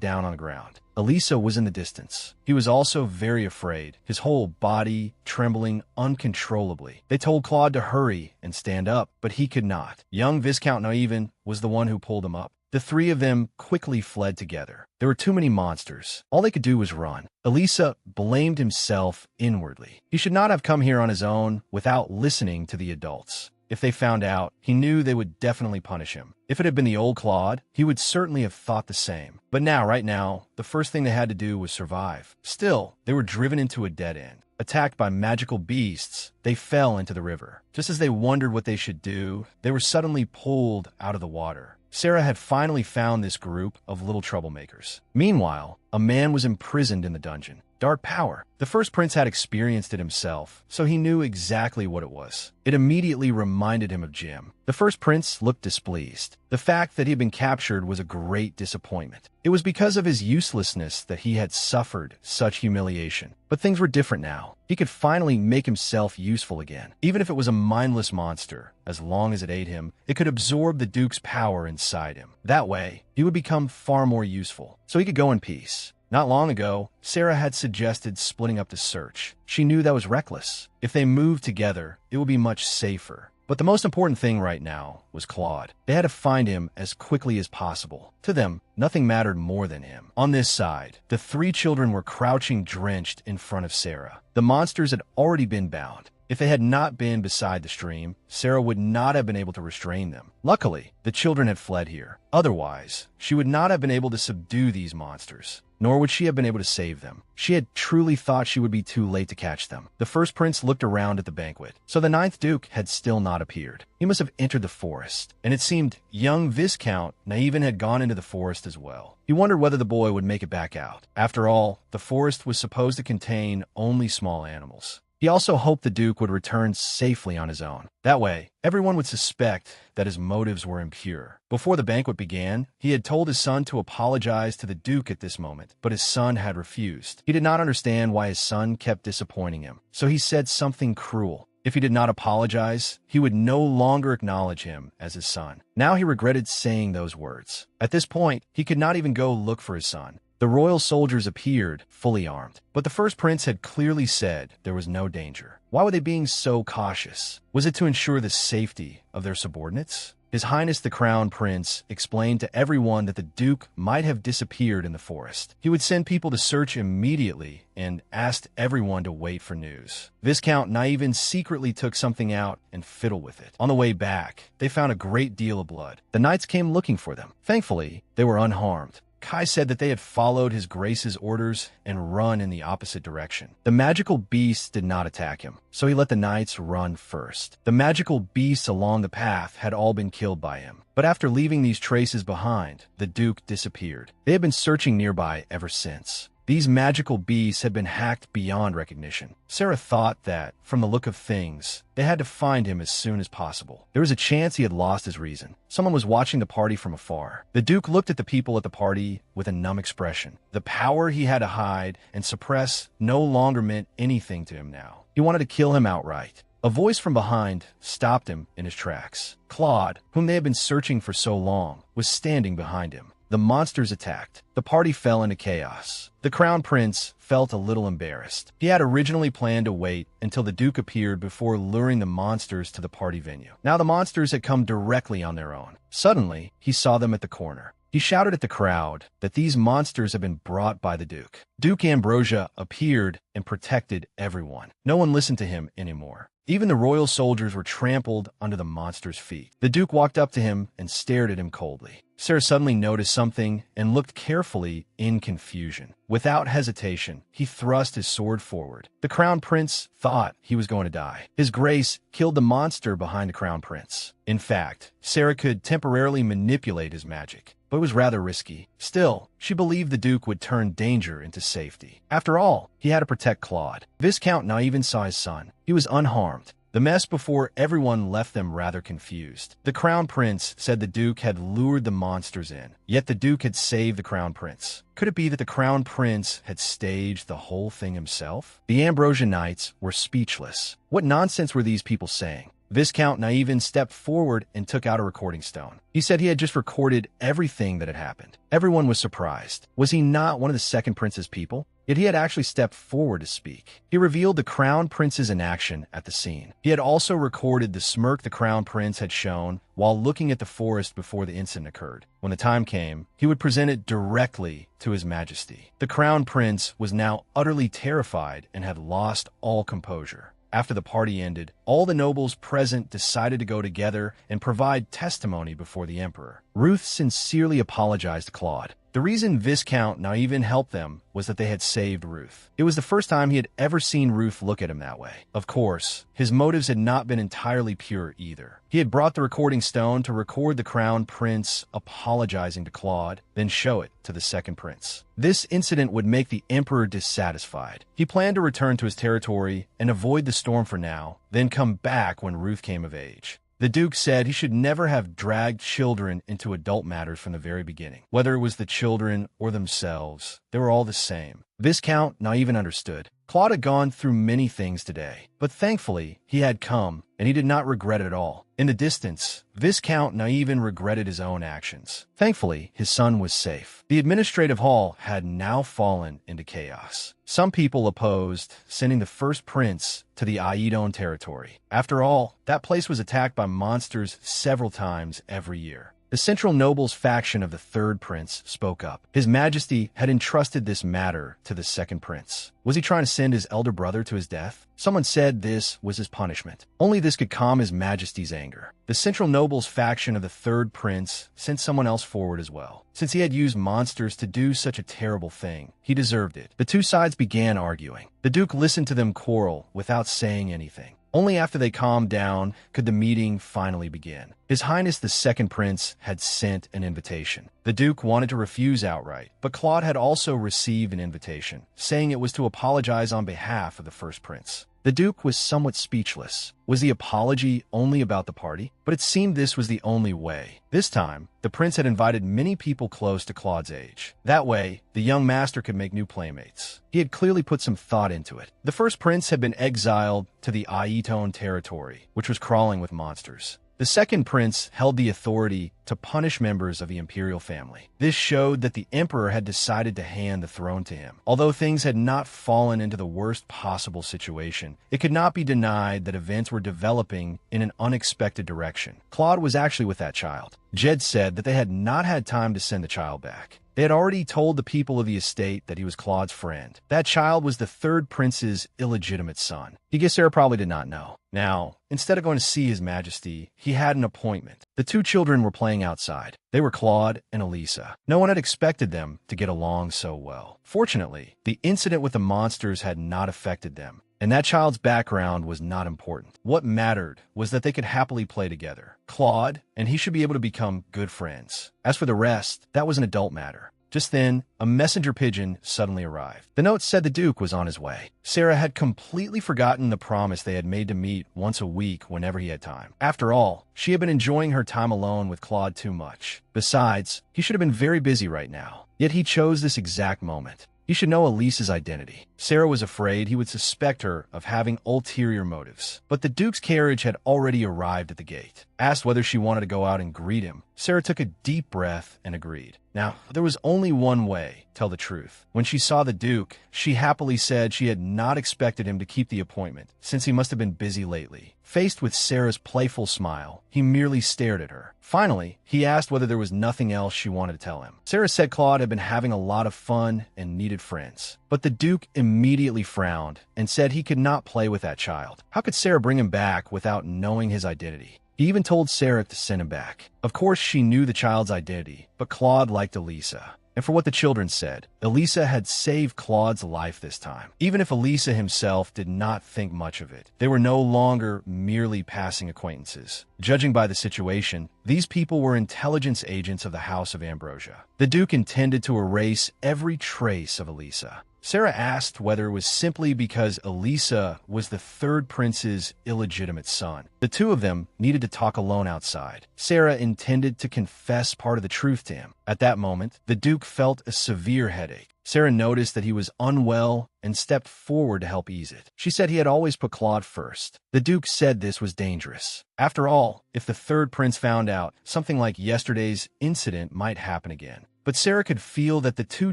down on the ground. Elisa was in the distance. He was also very afraid, his whole body trembling uncontrollably. They told Claude to hurry and stand up, but he could not. Young Viscount Naivan was the one who pulled him up. The three of them quickly fled together. There were too many monsters. All they could do was run. Elisa blamed himself inwardly. He should not have come here on his own without listening to the adults. If they found out, he knew they would definitely punish him. If it had been the old Claude, he would certainly have thought the same. But now, right now, the first thing they had to do was survive. Still, they were driven into a dead end. Attacked by magical beasts, they fell into the river. Just as they wondered what they should do, they were suddenly pulled out of the water. Sarah had finally found this group of little troublemakers. Meanwhile, a man was imprisoned in the dungeon. Dark power. The first prince had experienced it himself, so he knew exactly what it was. It immediately reminded him of Jim. The first prince looked displeased. The fact that he had been captured was a great disappointment. It was because of his uselessness that he had suffered such humiliation. But things were different now. He could finally make himself useful again. Even if it was a mindless monster, as long as it ate him, it could absorb the Duke's power inside him. That way, he would become far more useful, so he could go in peace. Not long ago, Sarah had suggested splitting up the search. She knew that was reckless. If they moved together, it would be much safer. But the most important thing right now was Claude. They had to find him as quickly as possible. To them, nothing mattered more than him. On this side, the three children were crouching drenched in front of Sarah. The monsters had already been bound. If they had not been beside the stream, Sarah would not have been able to restrain them. Luckily, the children had fled here. Otherwise, she would not have been able to subdue these monsters, nor would she have been able to save them. She had truly thought she would be too late to catch them. The first prince looked around at the banquet. So the ninth duke had still not appeared. He must have entered the forest, and it seemed young Viscount Naivan had gone into the forest as well. He wondered whether the boy would make it back out. After all, the forest was supposed to contain only small animals. He also hoped the Duke would return safely on his own. That way, everyone would suspect that his motives were impure. Before the banquet began, he had told his son to apologize to the Duke at this moment, but his son had refused. He did not understand why his son kept disappointing him, so he said something cruel. If he did not apologize, he would no longer acknowledge him as his son. Now he regretted saying those words. At this point, he could not even go look for his son. The royal soldiers appeared, fully armed. But the first prince had clearly said there was no danger. Why were they being so cautious? Was it to ensure the safety of their subordinates? His Highness the Crown Prince explained to everyone that the Duke might have disappeared in the forest. He would send people to search immediately and asked everyone to wait for news. Viscount Naivan secretly took something out and fiddled with it. On the way back, they found a great deal of blood. The knights came looking for them. Thankfully, they were unharmed. Kai said that they had followed his grace's orders and run in the opposite direction. The magical beasts did not attack him, so he let the knights run first. The magical beasts along the path had all been killed by him. But after leaving these traces behind, the Duke disappeared. They had been searching nearby ever since. These magical beasts had been hacked beyond recognition. Sarah thought that, from the look of things, they had to find him as soon as possible. There was a chance he had lost his reason. Someone was watching the party from afar. The Duke looked at the people at the party with a numb expression. The power he had to hide and suppress no longer meant anything to him now. He wanted to kill him outright. A voice from behind stopped him in his tracks. Claude, whom they had been searching for so long, was standing behind him. the monsters attacked. The party fell into chaos. The Crown Prince felt a little embarrassed. He had originally planned to wait until the Duke appeared before luring the monsters to the party venue. Now the monsters had come directly on their own. Suddenly, he saw them at the corner. He shouted at the crowd that these monsters had been brought by the Duke. Duke Ambrosia appeared and protected everyone. No one listened to him anymore. Even the royal soldiers were trampled under the monster's feet. The Duke walked up to him and stared at him coldly. Sarah suddenly noticed something and looked carefully in confusion. Without hesitation, he thrust his sword forward. The Crown Prince thought he was going to die. His grace killed the monster behind the Crown Prince. In fact, Sarah could temporarily manipulate his magic, but it was rather risky. Still, she believed the Duke would turn danger into safety. After all, he had to protect Claude. Viscount Naivin saw his son. He was unharmed. The mess before everyone left them rather confused. The Crown Prince said the Duke had lured the monsters in, yet the Duke had saved the Crown Prince. Could it be that the Crown Prince had staged the whole thing himself? The Ambrosia Knights were speechless. What nonsense were these people saying? Viscount Naivin stepped forward and took out a recording stone. He said he had just recorded everything that had happened. Everyone was surprised. Was he not one of the Second Prince's people? Yet he had actually stepped forward to speak. He revealed the Crown Prince's inaction at the scene. He had also recorded the smirk the Crown Prince had shown while looking at the forest before the incident occurred. When the time came, he would present it directly to His Majesty. The Crown Prince was now utterly terrified and had lost all composure. After the party ended, all the nobles present decided to go together and provide testimony before the emperor. Ruth sincerely apologized to Claude. The reason Viscount Naivin helped them was that they had saved Ruth. It was the first time he had ever seen Ruth look at him that way. Of course, his motives had not been entirely pure either. He had brought the recording stone to record the Crown Prince apologizing to Claude, then show it to the Second Prince. This incident would make the emperor dissatisfied. He planned to return to his territory and avoid the storm for now, then come back when Ruth came of age. The Duke said he should never have dragged children into adult matters from the very beginning. Whether it was the children or themselves, they were all the same. Viscount Naivin understood. Claude had gone through many things today, but thankfully he had come, and he did not regret it at all. In the distance, Viscount Naivin regretted his own actions. Thankfully, his son was safe. The administrative hall had now fallen into chaos. Some people opposed sending the first prince to the Aidon territory. After all, that place was attacked by monsters several times every year. The Central Nobles faction of the Third Prince spoke up. His Majesty had entrusted this matter to the Second Prince. Was he trying to send his elder brother to his death? Someone said this was his punishment. Only this could calm His Majesty's anger. The Central Nobles faction of the Third Prince sent someone else forward as well. Since he had used monsters to do such a terrible thing, he deserved it. The two sides began arguing. The Duke listened to them quarrel without saying anything. Only after they calmed down could the meeting finally begin. His Highness the Second Prince had sent an invitation. The Duke wanted to refuse outright, but Claude had also received an invitation, saying it was to apologize on behalf of the First Prince. The Duke was somewhat speechless. Was the apology only about the party? But it seemed this was the only way. This time, the prince had invited many people close to Claude's age. That way, the young master could make new playmates. He had clearly put some thought into it. The first prince had been exiled to the Aidon territory, which was crawling with monsters. The second prince held the authority to punish members of the imperial family. This showed that the emperor had decided to hand the throne to him. Although things had not fallen into the worst possible situation, it could not be denied that events were developing in an unexpected direction. Claude was actually with that child. Jed said that they had not had time to send the child back. They had already told the people of the estate that he was Claude's friend. That child was the third prince's illegitimate son. Sarah probably did not know. Now, instead of going to see His Majesty, he had an appointment. The two children were playing outside. They were Claude and Elisa. No one had expected them to get along so well. Fortunately, the incident with the monsters had not affected them, and that child's background was not important. What mattered was that they could happily play together. Claude and he should be able to become good friends. As for the rest, that was an adult matter. Just then, a messenger pigeon suddenly arrived. The note said the Duke was on his way. Sarah had completely forgotten the promise they had made to meet once a week whenever he had time. After all, she had been enjoying her time alone with Claude too much. Besides, he should have been very busy right now. Yet he chose this exact moment. He should know Elisa's identity. Sarah was afraid he would suspect her of having ulterior motives. But the Duke's carriage had already arrived at the gate. Asked whether she wanted to go out and greet him, Sarah took a deep breath and agreed. Now, there was only one way, tell the truth. When she saw the Duke, she happily said she had not expected him to keep the appointment, since he must have been busy lately. Faced with Sarah's playful smile, he merely stared at her. Finally, he asked whether there was nothing else she wanted to tell him. Sarah said Claude had been having a lot of fun and needed friends. But the Duke immediately frowned and said he could not play with that child. How could Sarah bring him back without knowing his identity? He even told Sarah to send him back. Of course, she knew the child's identity, but Claude liked Elisa. And for what the children said, Elisa had saved Claude's life this time. Even if Elisa himself did not think much of it, they were no longer merely passing acquaintances. Judging by the situation, these people were intelligence agents of the House of Ambrosia. The Duke intended to erase every trace of Elisa. Sarah asked whether it was simply because Elisa was the third prince's illegitimate son. The two of them needed to talk alone outside. Sarah intended to confess part of the truth to him. At that moment, the Duke felt a severe headache. Sarah noticed that he was unwell and stepped forward to help ease it. She said he had always put Claude first. The Duke said this was dangerous. After all, if the third prince found out, something like yesterday's incident might happen again. But Sarah could feel that the two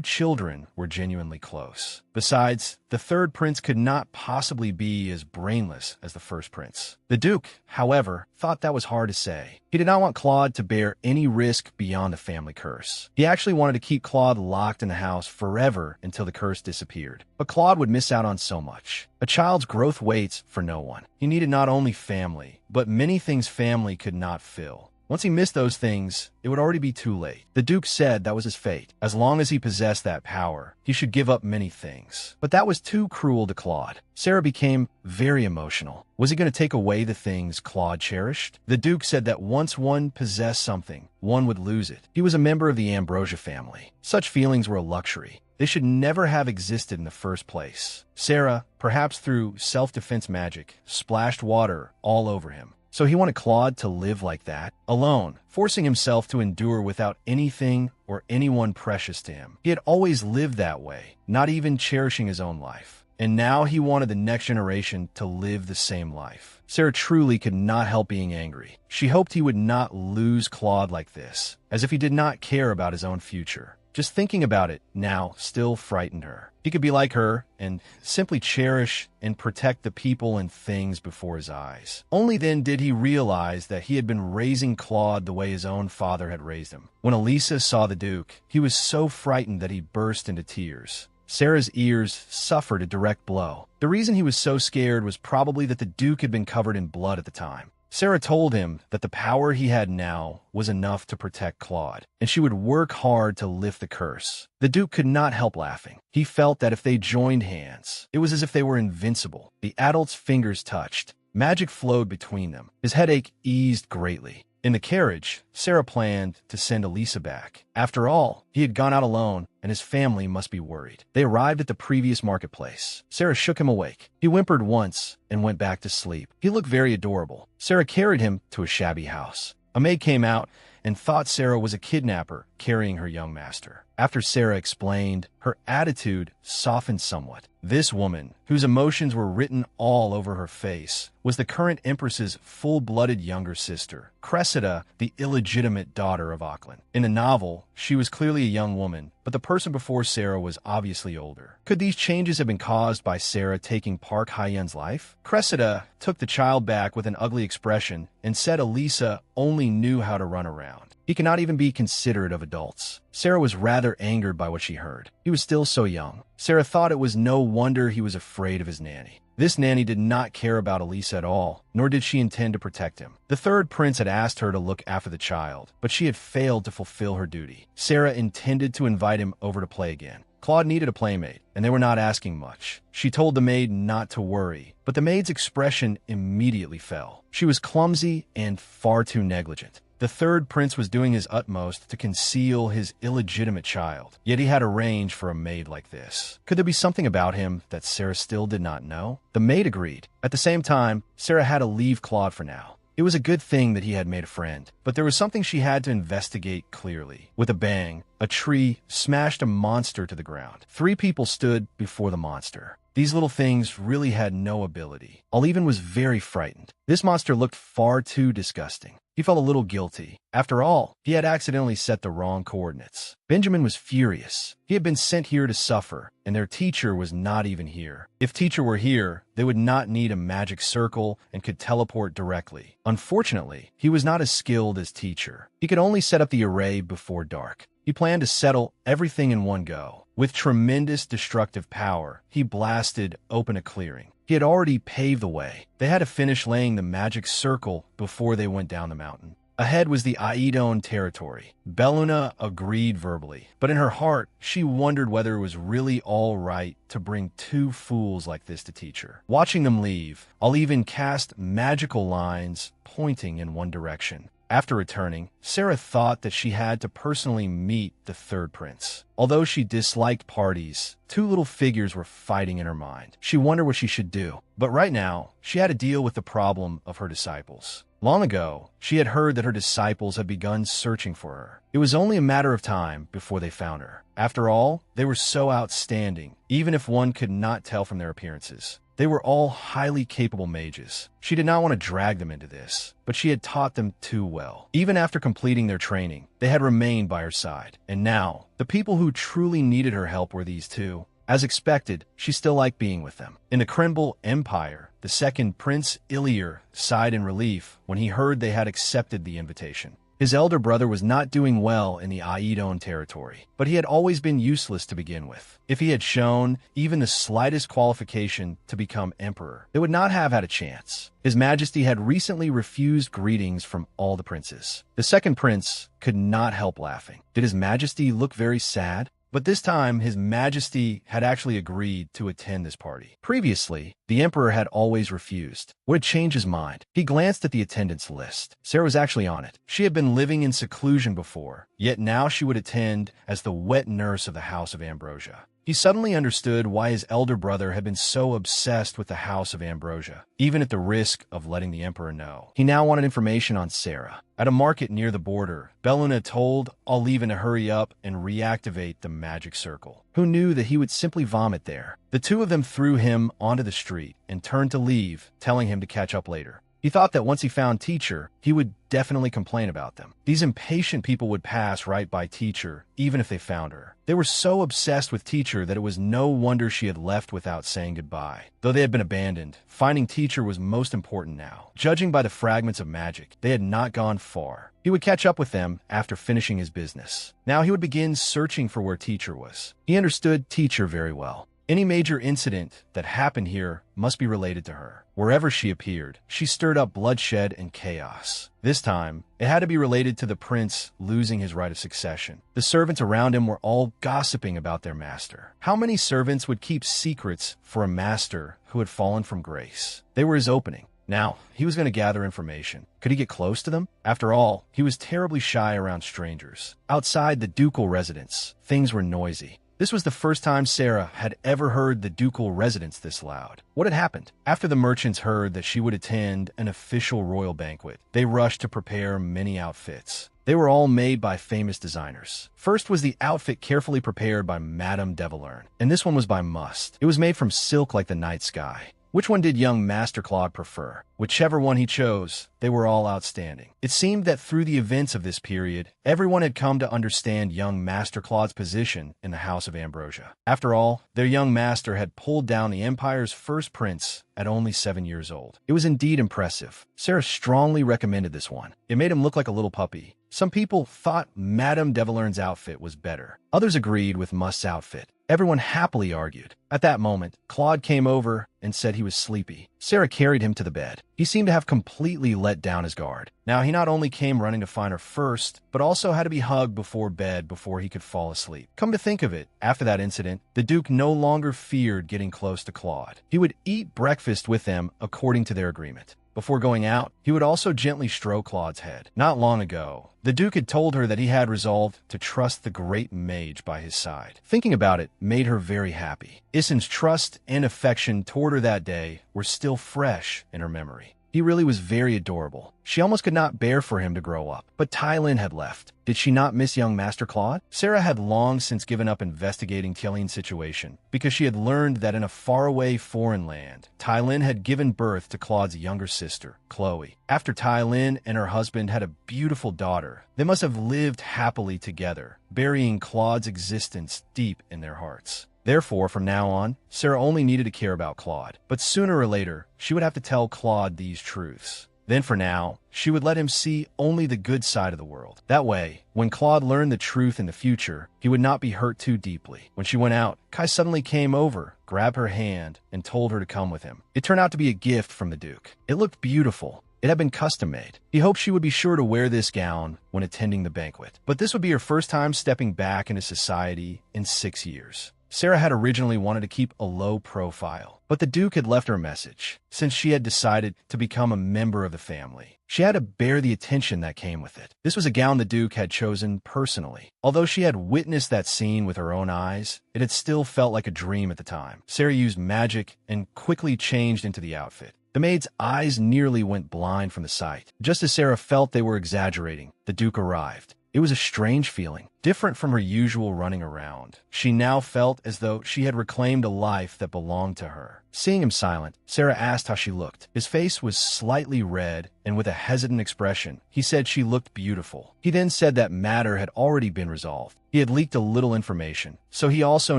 children were genuinely close. Besides, the third prince could not possibly be as brainless as the first prince. The Duke, however, thought that was hard to say. He did not want Claude to bear any risk beyond the family curse. He actually wanted to keep Claude locked in the house forever until the curse disappeared. But Claude would miss out on so much. A child's growth waits for no one. He needed not only family, but many things family could not fill. Once he missed those things, it would already be too late. The Duke said that was his fate. As long as he possessed that power, he should give up many things. But that was too cruel to Claude. Sarah became very emotional. Was he going to take away the things Claude cherished? The Duke said that once one possessed something, one would lose it. He was a member of the Ambrosia family. Such feelings were a luxury. They should never have existed in the first place. Sarah, perhaps through self-defense magic, splashed water all over him. So he wanted Claude to live like that, alone, forcing himself to endure without anything or anyone precious to him. He had always lived that way, not even cherishing his own life. And now he wanted the next generation to live the same life. Sarah truly could not help being angry. She hoped he would not lose Claude like this, as if he did not care about his own future. Just thinking about it now still frightened her. He could be like her and simply cherish and protect the people and things before his eyes. Only then did he realize that he had been raising Claude the way his own father had raised him. When Elisa saw the Duke, he was so frightened that he burst into tears. Sarah's ears suffered a direct blow. The reason he was so scared was probably that the Duke had been covered in blood at the time. Sarah told him that the power he had now was enough to protect Claude, and she would work hard to lift the curse. The Duke could not help laughing. He felt that if they joined hands, it was as if they were invincible. The adult's fingers touched. Magic flowed between them. His headache eased greatly. In the carriage, Sarah planned to send Elisa back. After all, he had gone out alone, and his family must be worried. They arrived at the previous marketplace. Sarah shook him awake. He whimpered once and went back to sleep. He looked very adorable. Sarah carried him to a shabby house. A maid came out and thought Sarah was a kidnapper carrying her young master. After Sarah explained, her attitude softened somewhat. This woman, whose emotions were written all over her face, was the current empress's full-blooded younger sister, Cressida, the illegitimate daughter of Auckland. In the novel, she was clearly a young woman, but the person before Sarah was obviously older. Could these changes have been caused by Sarah taking Park Hye-yeon's life? Cressida took the child back with an ugly expression and said Elisa only knew how to run around. He cannot even be considerate of adults. Sarah was rather angered by what she heard. He was still so young. Sarah thought it was no wonder he was afraid of his nanny. This nanny did not care about Elisa at all, nor did she intend to protect him. The third prince had asked her to look after the child, but she had failed to fulfill her duty. Sarah intended to invite him over to play again. Claude needed a playmate, and they were not asking much. She told the maid not to worry, but the maid's expression immediately fell. She was clumsy and far too negligent. The third prince was doing his utmost to conceal his illegitimate child, yet he had arranged for a maid like this. Could there be something about him that Sarah still did not know? The maid agreed. At the same time, Sarah had to leave Claude for now. It was a good thing that he had made a friend, but there was something she had to investigate clearly. With a bang, a tree smashed a monster to the ground. 3 people stood before the monster. These little things really had no ability. Oliven was very frightened. This monster looked far too disgusting. He felt a little guilty. After all, he had accidentally set the wrong coordinates. Benjamin was furious. He had been sent here to suffer, and their teacher was not even here. If teacher were here, they would not need a magic circle and could teleport directly. Unfortunately, he was not as skilled as teacher. He could only set up the array before dark. He planned to settle everything in one go. With tremendous destructive power, he blasted open a clearing. He had already paved the way. They had to finish laying the magic circle before they went down the mountain. Ahead was the Aidon territory. Belluna agreed verbally, but in her heart, she wondered whether it was really all right to bring two fools like this to teach her. Watching them leave, I'll even cast magical lines pointing in one direction. After returning, Sarah thought that she had to personally meet the third prince. Although she disliked parties, two little figures were fighting in her mind. She wondered what she should do. But right now, she had to deal with the problem of her disciples. Long ago, she had heard that her disciples had begun searching for her. It was only a matter of time before they found her. After all, they were so outstanding, even if one could not tell from their appearances. They were all highly capable mages. She did not want to drag them into this, but she had taught them too well. Even after completing their training, they had remained by her side. And now, the people who truly needed her help were these two. As expected, she still liked being with them. In the Kremble Empire, the second Prince Ilir sighed in relief when he heard they had accepted the invitation. His elder brother was not doing well in the Aidon territory, but he had always been useless to begin with. If he had shown even the slightest qualification to become emperor, they would not have had a chance. His Majesty had recently refused greetings from all the princes. The second prince could not help laughing. Did His Majesty look very sad? But this time, His Majesty had actually agreed to attend this party. Previously, the Emperor had always refused. What had changed his mind? He glanced at the attendance list. Sarah was actually on it. She had been living in seclusion before, yet now she would attend as the wet nurse of the House of Ambrosia. He suddenly understood why his elder brother had been so obsessed with the House of Ambrosia, even at the risk of letting the Emperor know. He now wanted information on Sarah. At a market near the border, Belluna told Oliven to hurry up and reactivate the magic circle. Who knew that he would simply vomit there? The two of them threw him onto the street and turned to leave, telling him to catch up later. He thought that once he found Teacher, he would definitely complain about them. These impatient people would pass right by Teacher, even if they found her. They were so obsessed with Teacher that it was no wonder she had left without saying goodbye. Though they had been abandoned, finding Teacher was most important now. Judging by the fragments of magic, they had not gone far. He would catch up with them after finishing his business. Now he would begin searching for where Teacher was. He understood Teacher very well. Any major incident that happened here must be related to her. Wherever she appeared, she stirred up bloodshed and chaos. This time, it had to be related to the prince losing his right of succession. The servants around him were all gossiping about their master. How many servants would keep secrets for a master who had fallen from grace? They were his opening. Now, he was going to gather information. Could he get close to them? After all, he was terribly shy around strangers. Outside the ducal residence, things were noisy. This was the first time Sarah had ever heard the ducal residence this loud. What had happened? After the merchants heard that she would attend an official royal banquet, they rushed to prepare many outfits. They were all made by famous designers. First was the outfit carefully prepared by Madame Devilern, and this one was by Must. It was made from silk like the night sky. Which one did young Master Claude prefer? Whichever one he chose, they were all outstanding. It seemed that through the events of this period, everyone had come to understand young Master Claude's position in the House of Ambrosia. After all, their young master had pulled down the Empire's first prince at only 7 years old. It was indeed impressive. Sarah strongly recommended this one. It made him look like a little puppy. Some people thought Madame Devilern's outfit was better. Others agreed with Must's outfit. Everyone happily argued. At that moment, Claude came over and said he was sleepy. Sarah carried him to the bed. He seemed to have completely let down his guard. Now, he not only came running to find her first, but also had to be hugged before bed before he could fall asleep. Come to think of it, after that incident, the Duke no longer feared getting close to Claude. He would eat breakfast with them according to their agreement. Before going out, he would also gently stroke Claude's head. Not long ago, the Duke had told her that he had resolved to trust the great mage by his side. Thinking about it made her very happy. Issen's trust and affection toward her that day were still fresh in her memory. He really was very adorable. She almost could not bear for him to grow up. But Tai Lin had left. Did she not miss young Master Claude? Sarah had long since given up investigating Tialin's situation because she had learned that in a faraway foreign land, Tai Lin had given birth to Claude's younger sister, Chloe. After Tai Lin and her husband had a beautiful daughter, they must have lived happily together, burying Claude's existence deep in their hearts. Therefore, from now on, Sarah only needed to care about Claude. But sooner or later, she would have to tell Claude these truths. Then for now, she would let him see only the good side of the world. That way, when Claude learned the truth in the future, he would not be hurt too deeply. When she went out, Kai suddenly came over, grabbed her hand, and told her to come with him. It turned out to be a gift from the Duke. It looked beautiful. It had been custom-made. He hoped she would be sure to wear this gown when attending the banquet. But this would be her first time stepping back into society in 6 years. Sarah had originally wanted to keep a low profile, but the Duke had left her a message. Since she had decided to become a member of the family, she had to bear the attention that came with it. This was a gown the Duke had chosen personally. Although she had witnessed that scene with her own eyes, it had still felt like a dream at the time. Sarah used magic and quickly changed into the outfit. The maid's eyes nearly went blind from the sight. Just as Sarah felt they were exaggerating, the Duke arrived. It was a strange feeling, different from her usual running around. She now felt as though she had reclaimed a life that belonged to her. Seeing him silent, Sarah asked how she looked. His face was slightly red, and with a hesitant expression, he said she looked beautiful. He then said that matter had already been resolved. He had leaked a little information, so he also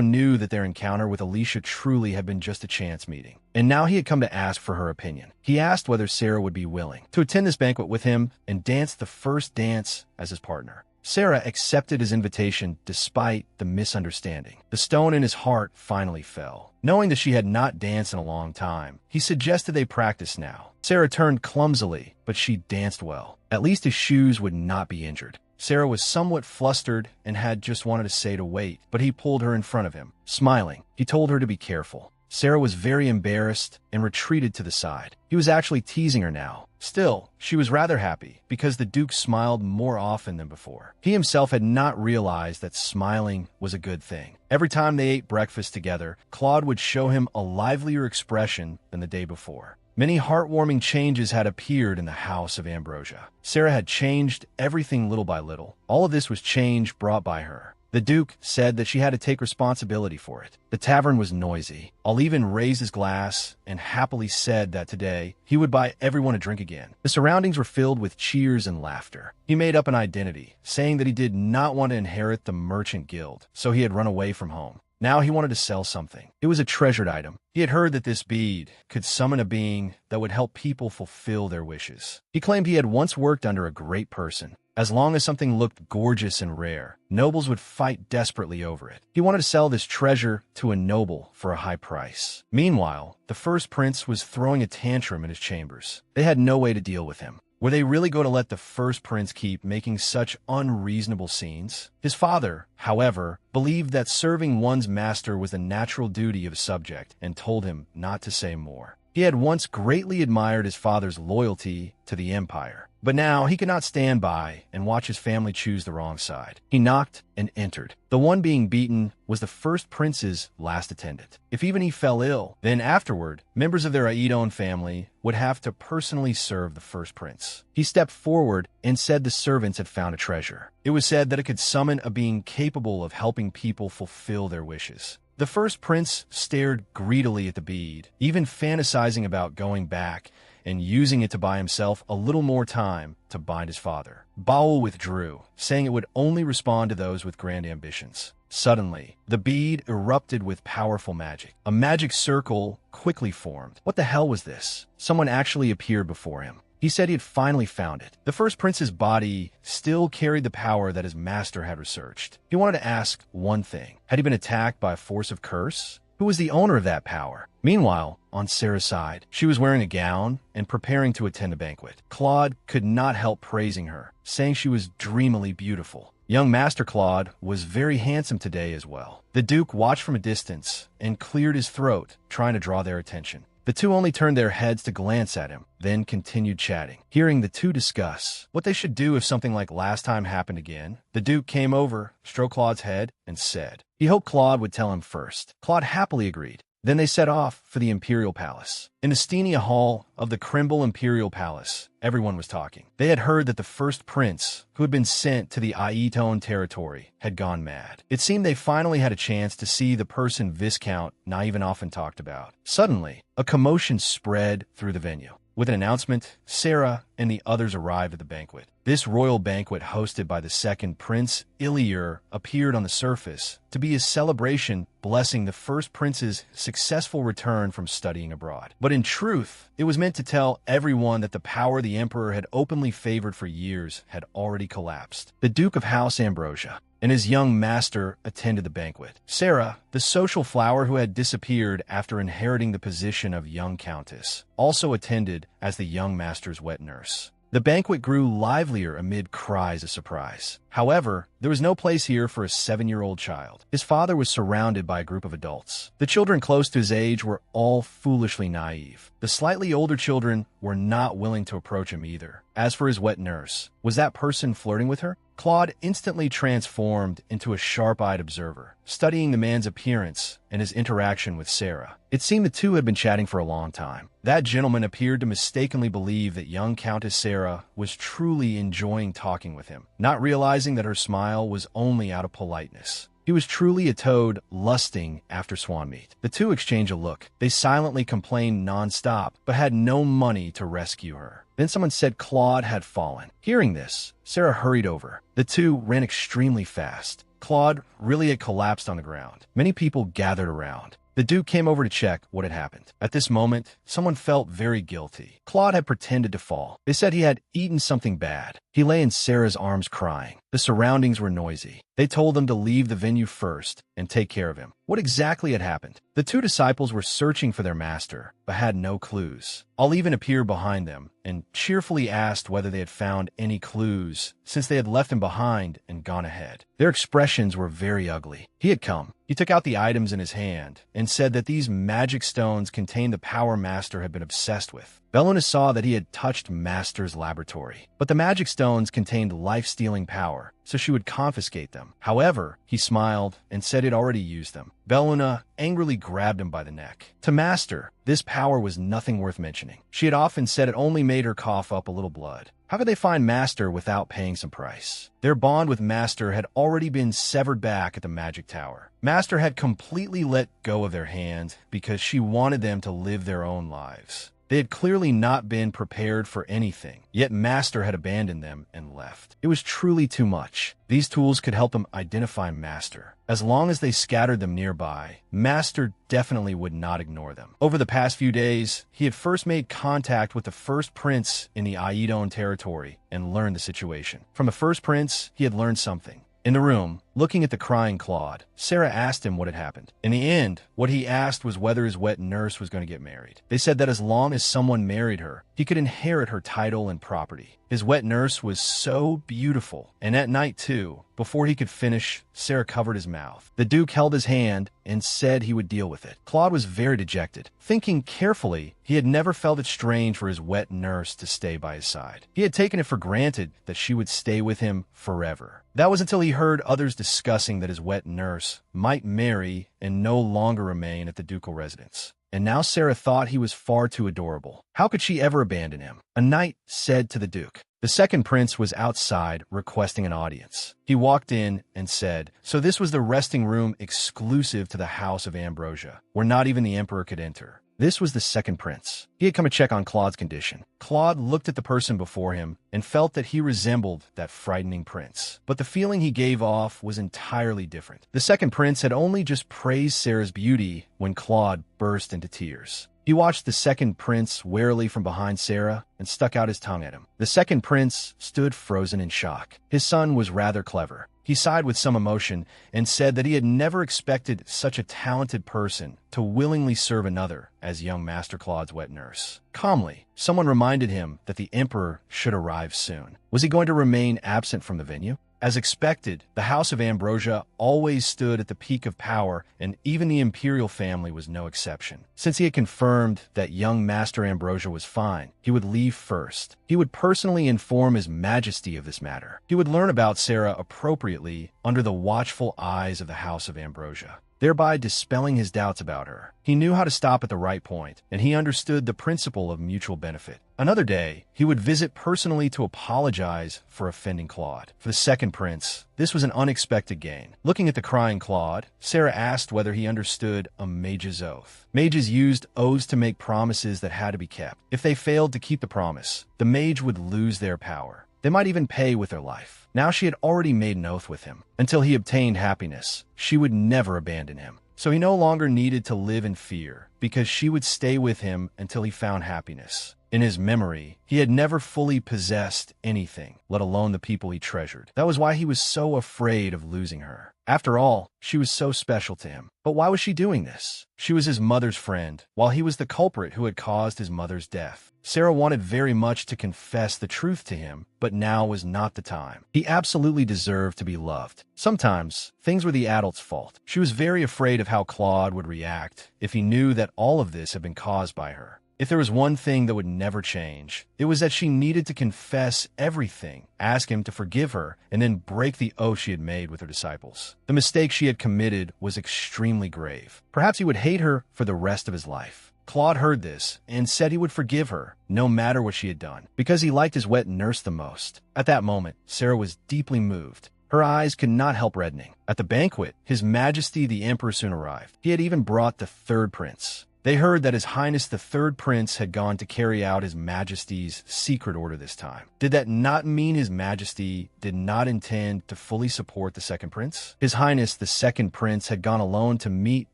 knew that their encounter with Alicia truly had been just a chance meeting. And now he had come to ask for her opinion. He asked whether Sarah would be willing to attend this banquet with him and dance the first dance as his partner. Sarah accepted his invitation despite the misunderstanding. The stone in his heart finally fell. Knowing that she had not danced in a long time, he suggested they practice now. Sarah turned clumsily, but she danced well. At least his shoes would not be injured. Sarah was somewhat flustered and had just wanted to say to wait, but he pulled her in front of him. Smiling, he told her to be careful. Sarah was very embarrassed and retreated to the side. He was actually teasing her now. Still, she was rather happy because the Duke smiled more often than before. He himself had not realized that smiling was a good thing. Every time they ate breakfast together, Claude would show him a livelier expression than the day before. Many heartwarming changes had appeared in the house of Ambrosia. Sarah had changed everything little by little. All of this was change brought by her. The Duke said that she had to take responsibility for it. The tavern was noisy. Oliven raised his glass and happily said that today he would buy everyone a drink again. The surroundings were filled with cheers and laughter. He made up an identity, saying that he did not want to inherit the merchant guild, so he had run away from home. Now he wanted to sell something. It was a treasured item. He had heard that this bead could summon a being that would help people fulfill their wishes. He claimed he had once worked under a great person. As long as something looked gorgeous and rare, nobles would fight desperately over it. He wanted to sell this treasure to a noble for a high price. Meanwhile, the first prince was throwing a tantrum in his chambers. They had no way to deal with him. Were they really going to let the first prince keep making such unreasonable scenes? His father, however, believed that serving one's master was the natural duty of a subject and told him not to say more. He had once greatly admired his father's loyalty to the empire, but now he could not stand by and watch his family choose the wrong side. He knocked and entered. The one being beaten was the first prince's last attendant. If even he fell ill, then afterward, members of their Aidon family would have to personally serve the first prince. He stepped forward and said the servants had found a treasure. It was said that it could summon a being capable of helping people fulfill their wishes. The first prince stared greedily at the bead, even fantasizing about going back and using it to buy himself a little more time to bind his father. Baul withdrew, saying it would only respond to those with grand ambitions. Suddenly, the bead erupted with powerful magic. A magic circle quickly formed. What the hell was this? Someone actually appeared before him. He said he had finally found it. The first prince's body still carried the power that his master had researched. He wanted to ask one thing. Had he been attacked by a force of curse? Who was the owner of that power? Meanwhile, on Sarah's side, she was wearing a gown and preparing to attend a banquet. Claude could not help praising her, saying she was dreamily beautiful. Young Master Claude was very handsome today as well. The Duke watched from a distance and cleared his throat, trying to draw their attention. The two only turned their heads to glance at him, then continued chatting. Hearing the two discuss what they should do if something like last time happened again, the Duke came over, stroked Claude's head, and said he hoped Claude would tell him first. Claude happily agreed. Then they set off for the Imperial Palace. In the Stenia Hall of the Krimble Imperial Palace, everyone was talking. They had heard that the first prince, who had been sent to the Aiton territory, had gone mad. It seemed they finally had a chance to see the person Viscount Naivan often talked about. Suddenly, a commotion spread through the venue. With an announcement, Sarah and the others arrived at the banquet. This royal banquet, hosted by the second Prince Iliur, appeared on the surface to be a celebration blessing the first prince's successful return from studying abroad. But in truth, it was meant to tell everyone that the power the emperor had openly favored for years had already collapsed. The Duke of House Ambrosia and his young master attended the banquet. Sarah, the social flower who had disappeared after inheriting the position of young countess, also attended as the young master's wet nurse. The banquet grew livelier amid cries of surprise. However, there was no place here for a 7-year-old child. His father was surrounded by a group of adults. The children close to his age were all foolishly naive. The slightly older children were not willing to approach him either. As for his wet nurse, was that person flirting with her? Claude instantly transformed into a sharp-eyed observer, studying the man's appearance and his interaction with Sarah. It seemed the two had been chatting for a long time. That gentleman appeared to mistakenly believe that young Countess Sarah was truly enjoying talking with him, not realizing that her smile was only out of politeness. He was truly a toad lusting after swan meat. The two exchanged a look. They silently complained non-stop, but had no money to rescue her. Then someone said Claude had fallen. Hearing this, Sarah hurried over. The two ran extremely fast. Claude really had collapsed on the ground. Many people gathered around. The Duke came over to check what had happened. At this moment, someone felt very guilty. Claude had pretended to fall. They said he had eaten something bad. He lay in Sarah's arms crying. The surroundings were noisy. They told him to leave the venue first and take care of him. What exactly had happened? The two disciples were searching for their master, but had no clues. I'll even appear behind them and cheerfully asked whether they had found any clues, since they had left him behind and gone ahead. Their expressions were very ugly. He had come. He took out the items in his hand and said that these magic stones contained the power Master had been obsessed with. Bellona saw that he had touched Master's laboratory, but the magic stones contained life-stealing power, so she would confiscate them. However, he smiled and said he'd already used them. Bellona angrily grabbed him by the neck. To Master, this power was nothing worth mentioning. She had often said it only made her cough up a little blood. How could they find Master without paying some price? Their bond with Master had already been severed back at the Magic Tower. Master had completely let go of their hand because she wanted them to live their own lives. They had clearly not been prepared for anything, yet Master had abandoned them and left. It was truly too much. These tools could help them identify Master. As long as they scattered them nearby, Master definitely would not ignore them. Over the past few days, he had first made contact with the first prince in the Aiton territory and learned the situation. From the first prince, he had learned something. In the room, looking at the crying Claude, Sarah asked him what had happened. In the end, what he asked was whether his wet nurse was going to get married. They said that as long as someone married her, he could inherit her title and property. His wet nurse was so beautiful, and at night too, before he could finish, Sarah covered his mouth. The Duke held his hand and said he would deal with it. Claude was very dejected. Thinking carefully, he had never felt it strange for his wet nurse to stay by his side. He had taken it for granted that she would stay with him forever. That was until he heard others discussing that his wet nurse might marry and no longer remain at the ducal residence. And now Sarah thought he was far too adorable. How could she ever abandon him? A knight said to the Duke. The second prince was outside requesting an audience. He walked in and said, so this was the resting room exclusive to the House of Ambrosia, where not even the emperor could enter. This was the second prince. He had come to check on Claude's condition. Claude looked at the person before him and felt that he resembled that frightening prince. But the feeling he gave off was entirely different. The second prince had only just praised Sarah's beauty when Claude burst into tears. He watched the second prince warily from behind Sarah and stuck out his tongue at him. The second prince stood frozen in shock. His son was rather clever. He sighed with some emotion and said that he had never expected such a talented person to willingly serve another as young Master Claude's wet nurse. Calmly, someone reminded him that the emperor should arrive soon. Was he going to remain absent from the venue? As expected, the House of Ambrosia always stood at the peak of power, and even the imperial family was no exception. Since he had confirmed that young Master Ambrosia was fine, he would leave first. He would personally inform His Majesty of this matter. He would learn about Sarah appropriately under the watchful eyes of the House of Ambrosia. thereby dispelling his doubts about her. He knew how to stop at the right point, and he understood the principle of mutual benefit. Another day, he would visit personally to apologize for offending Claude. For the second prince, this was an unexpected gain. Looking at the crying Claude, Sarah asked whether he understood a mage's oath. Mages used oaths to make promises that had to be kept. If they failed to keep the promise, the mage would lose their power. They might even pay with their life. Now she had already made an oath with him. Until he obtained happiness, she would never abandon him. So he no longer needed to live in fear, because she would stay with him until he found happiness. In his memory, he had never fully possessed anything, let alone the people he treasured. That was why he was so afraid of losing her. After all, she was so special to him. But why was she doing this? She was his mother's friend, while he was the culprit who had caused his mother's death. Sarah wanted very much to confess the truth to him, but now was not the time. He absolutely deserved to be loved. Sometimes, things were the adult's fault. She was very afraid of how Claude would react if he knew that all of this had been caused by her. If there was one thing that would never change, it was that she needed to confess everything, ask him to forgive her, and then break the oath she had made with her disciples. The mistake she had committed was extremely grave. Perhaps he would hate her for the rest of his life. Claude heard this and said he would forgive her, no matter what she had done, because he liked his wet nurse the most. At that moment, Sarah was deeply moved. Her eyes could not help reddening. At the banquet, His Majesty the Emperor soon arrived. He had even brought the third prince. They heard that His Highness the Third Prince had gone to carry out His Majesty's secret order this time. Did that not mean His Majesty did not intend to fully support the second prince? His Highness the Second Prince had gone alone to meet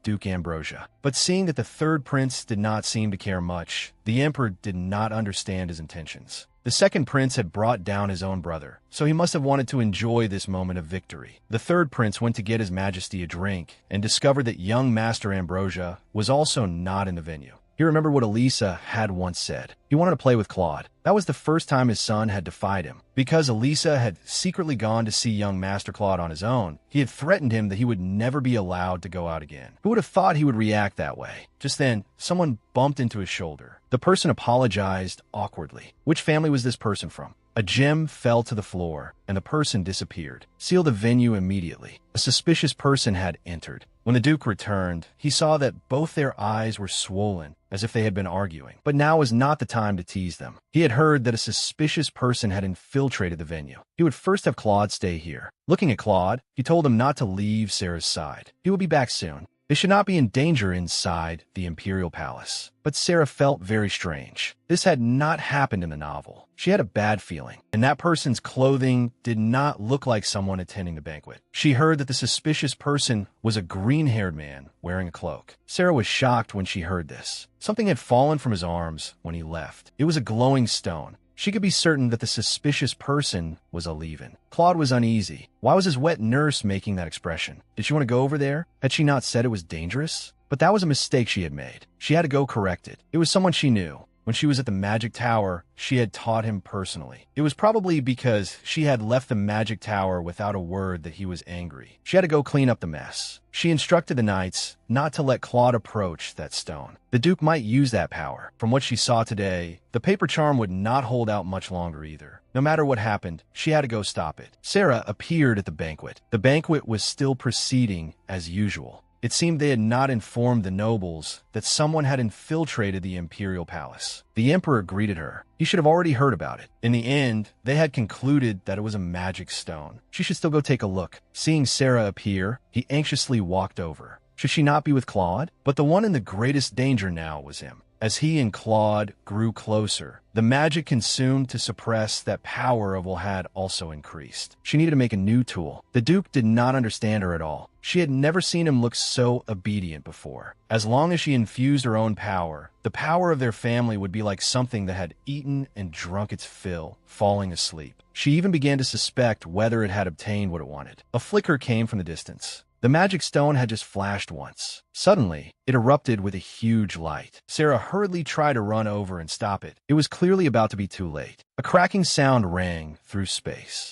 Duke Ambrosia. But seeing that the third prince did not seem to care much, the Emperor did not understand his intentions. The second prince had brought down his own brother, so he must have wanted to enjoy this moment of victory. The third prince went to get His Majesty a drink and discovered that young Master Ambrosia was also not in the venue. He remembered what Elisa had once said. He wanted to play with Claude. That was the first time his son had defied him. Because Elisa had secretly gone to see young Master Claude on his own, he had threatened him that he would never be allowed to go out again. Who would have thought he would react that way? Just then, someone bumped into his shoulder. The person apologized awkwardly. Which family was this person from? A gem fell to the floor, and the person disappeared. Seal the venue immediately. A suspicious person had entered. When the Duke returned, he saw that both their eyes were swollen, as if they had been arguing. But now was not the time to tease them. He had heard that a suspicious person had infiltrated the venue. He would first have Claude stay here. Looking at Claude, he told him not to leave Sarah's side. He would be back soon. They should not be in danger inside the Imperial Palace. But Sarah felt very strange. This had not happened in the novel. She had a bad feeling, and that person's clothing did not look like someone attending the banquet. She heard that the suspicious person was a green-haired man wearing a cloak. Sarah was shocked when she heard this. Something had fallen from his arms when he left. It was a glowing stone. She could be certain that the suspicious person was a leave-in. Claude was uneasy. Why was his wet nurse making that expression? Did she want to go over there? Had she not said it was dangerous? But that was a mistake she had made. She had to go correct it. It was someone she knew. When she was at the Magic Tower, she had taught him personally. It was probably because she had left the Magic Tower without a word that he was angry. She had to go clean up the mess. She instructed the knights not to let Claude approach that stone. The Duke might use that power. From what she saw today, the paper charm would not hold out much longer either. No matter what happened, she had to go stop it. Sarah appeared at the banquet. The banquet was still proceeding as usual. It seemed they had not informed the nobles that someone had infiltrated the Imperial Palace. The Emperor greeted her. He should have already heard about it. In the end, they had concluded that it was a magic stone. She should still go take a look. Seeing Sarah appear, he anxiously walked over. Should she not be with Claude? But the one in the greatest danger now was him. As he and Claude grew closer, the magic consumed to suppress that power of had also increased. She needed to make a new tool. The Duke did not understand her at all. She had never seen him look so obedient before. As long as she infused her own power, the power of their family would be like something that had eaten and drunk its fill, falling asleep. She even began to suspect whether it had obtained what it wanted. A flicker came from the distance. The magic stone had just flashed once. Suddenly, it erupted with a huge light. Sarah hurriedly tried to run over and stop it. It was clearly about to be too late. A cracking sound rang through space.